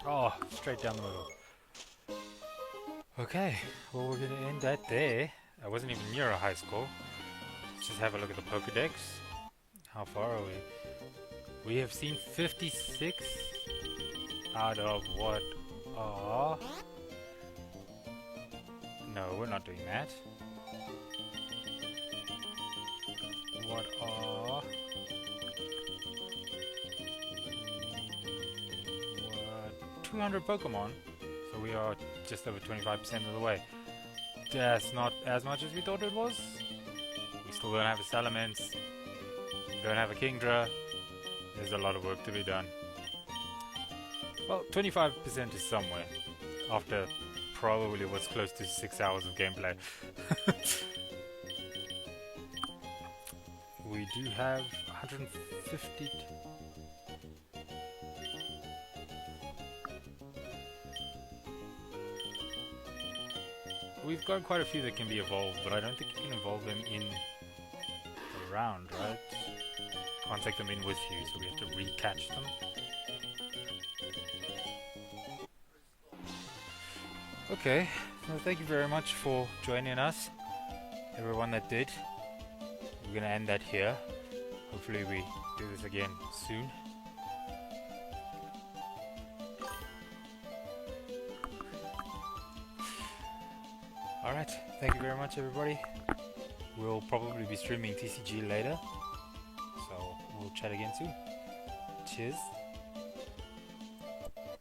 [SPEAKER 1] Oh, straight down the middle. Okay, well we're gonna end that there. I wasn't even near a high score. Let's just have a look at the Pokedex. How far are we? We have seen 56 out of what? Ah, no, we're not doing that. What are... What? 200 Pokemon. So we are just over 25% of the way. That's not as much as we thought it was. We still don't have a Salamence. We don't have a Kingdra. There's a lot of work to be done. Well, 25% is somewhere. After probably what's close to 6 hours of gameplay. We do have 150... We've got quite a few that can be evolved, but I don't think you can evolve them in a round, right? Can't take them in with you, so we have to re-catch them. Okay, well thank you very much for joining us, everyone that did. We're gonna end that here. Hopefully we do this again soon. Alright, thank you very much everybody. We'll probably be streaming TCG later, so we'll chat again soon. Cheers.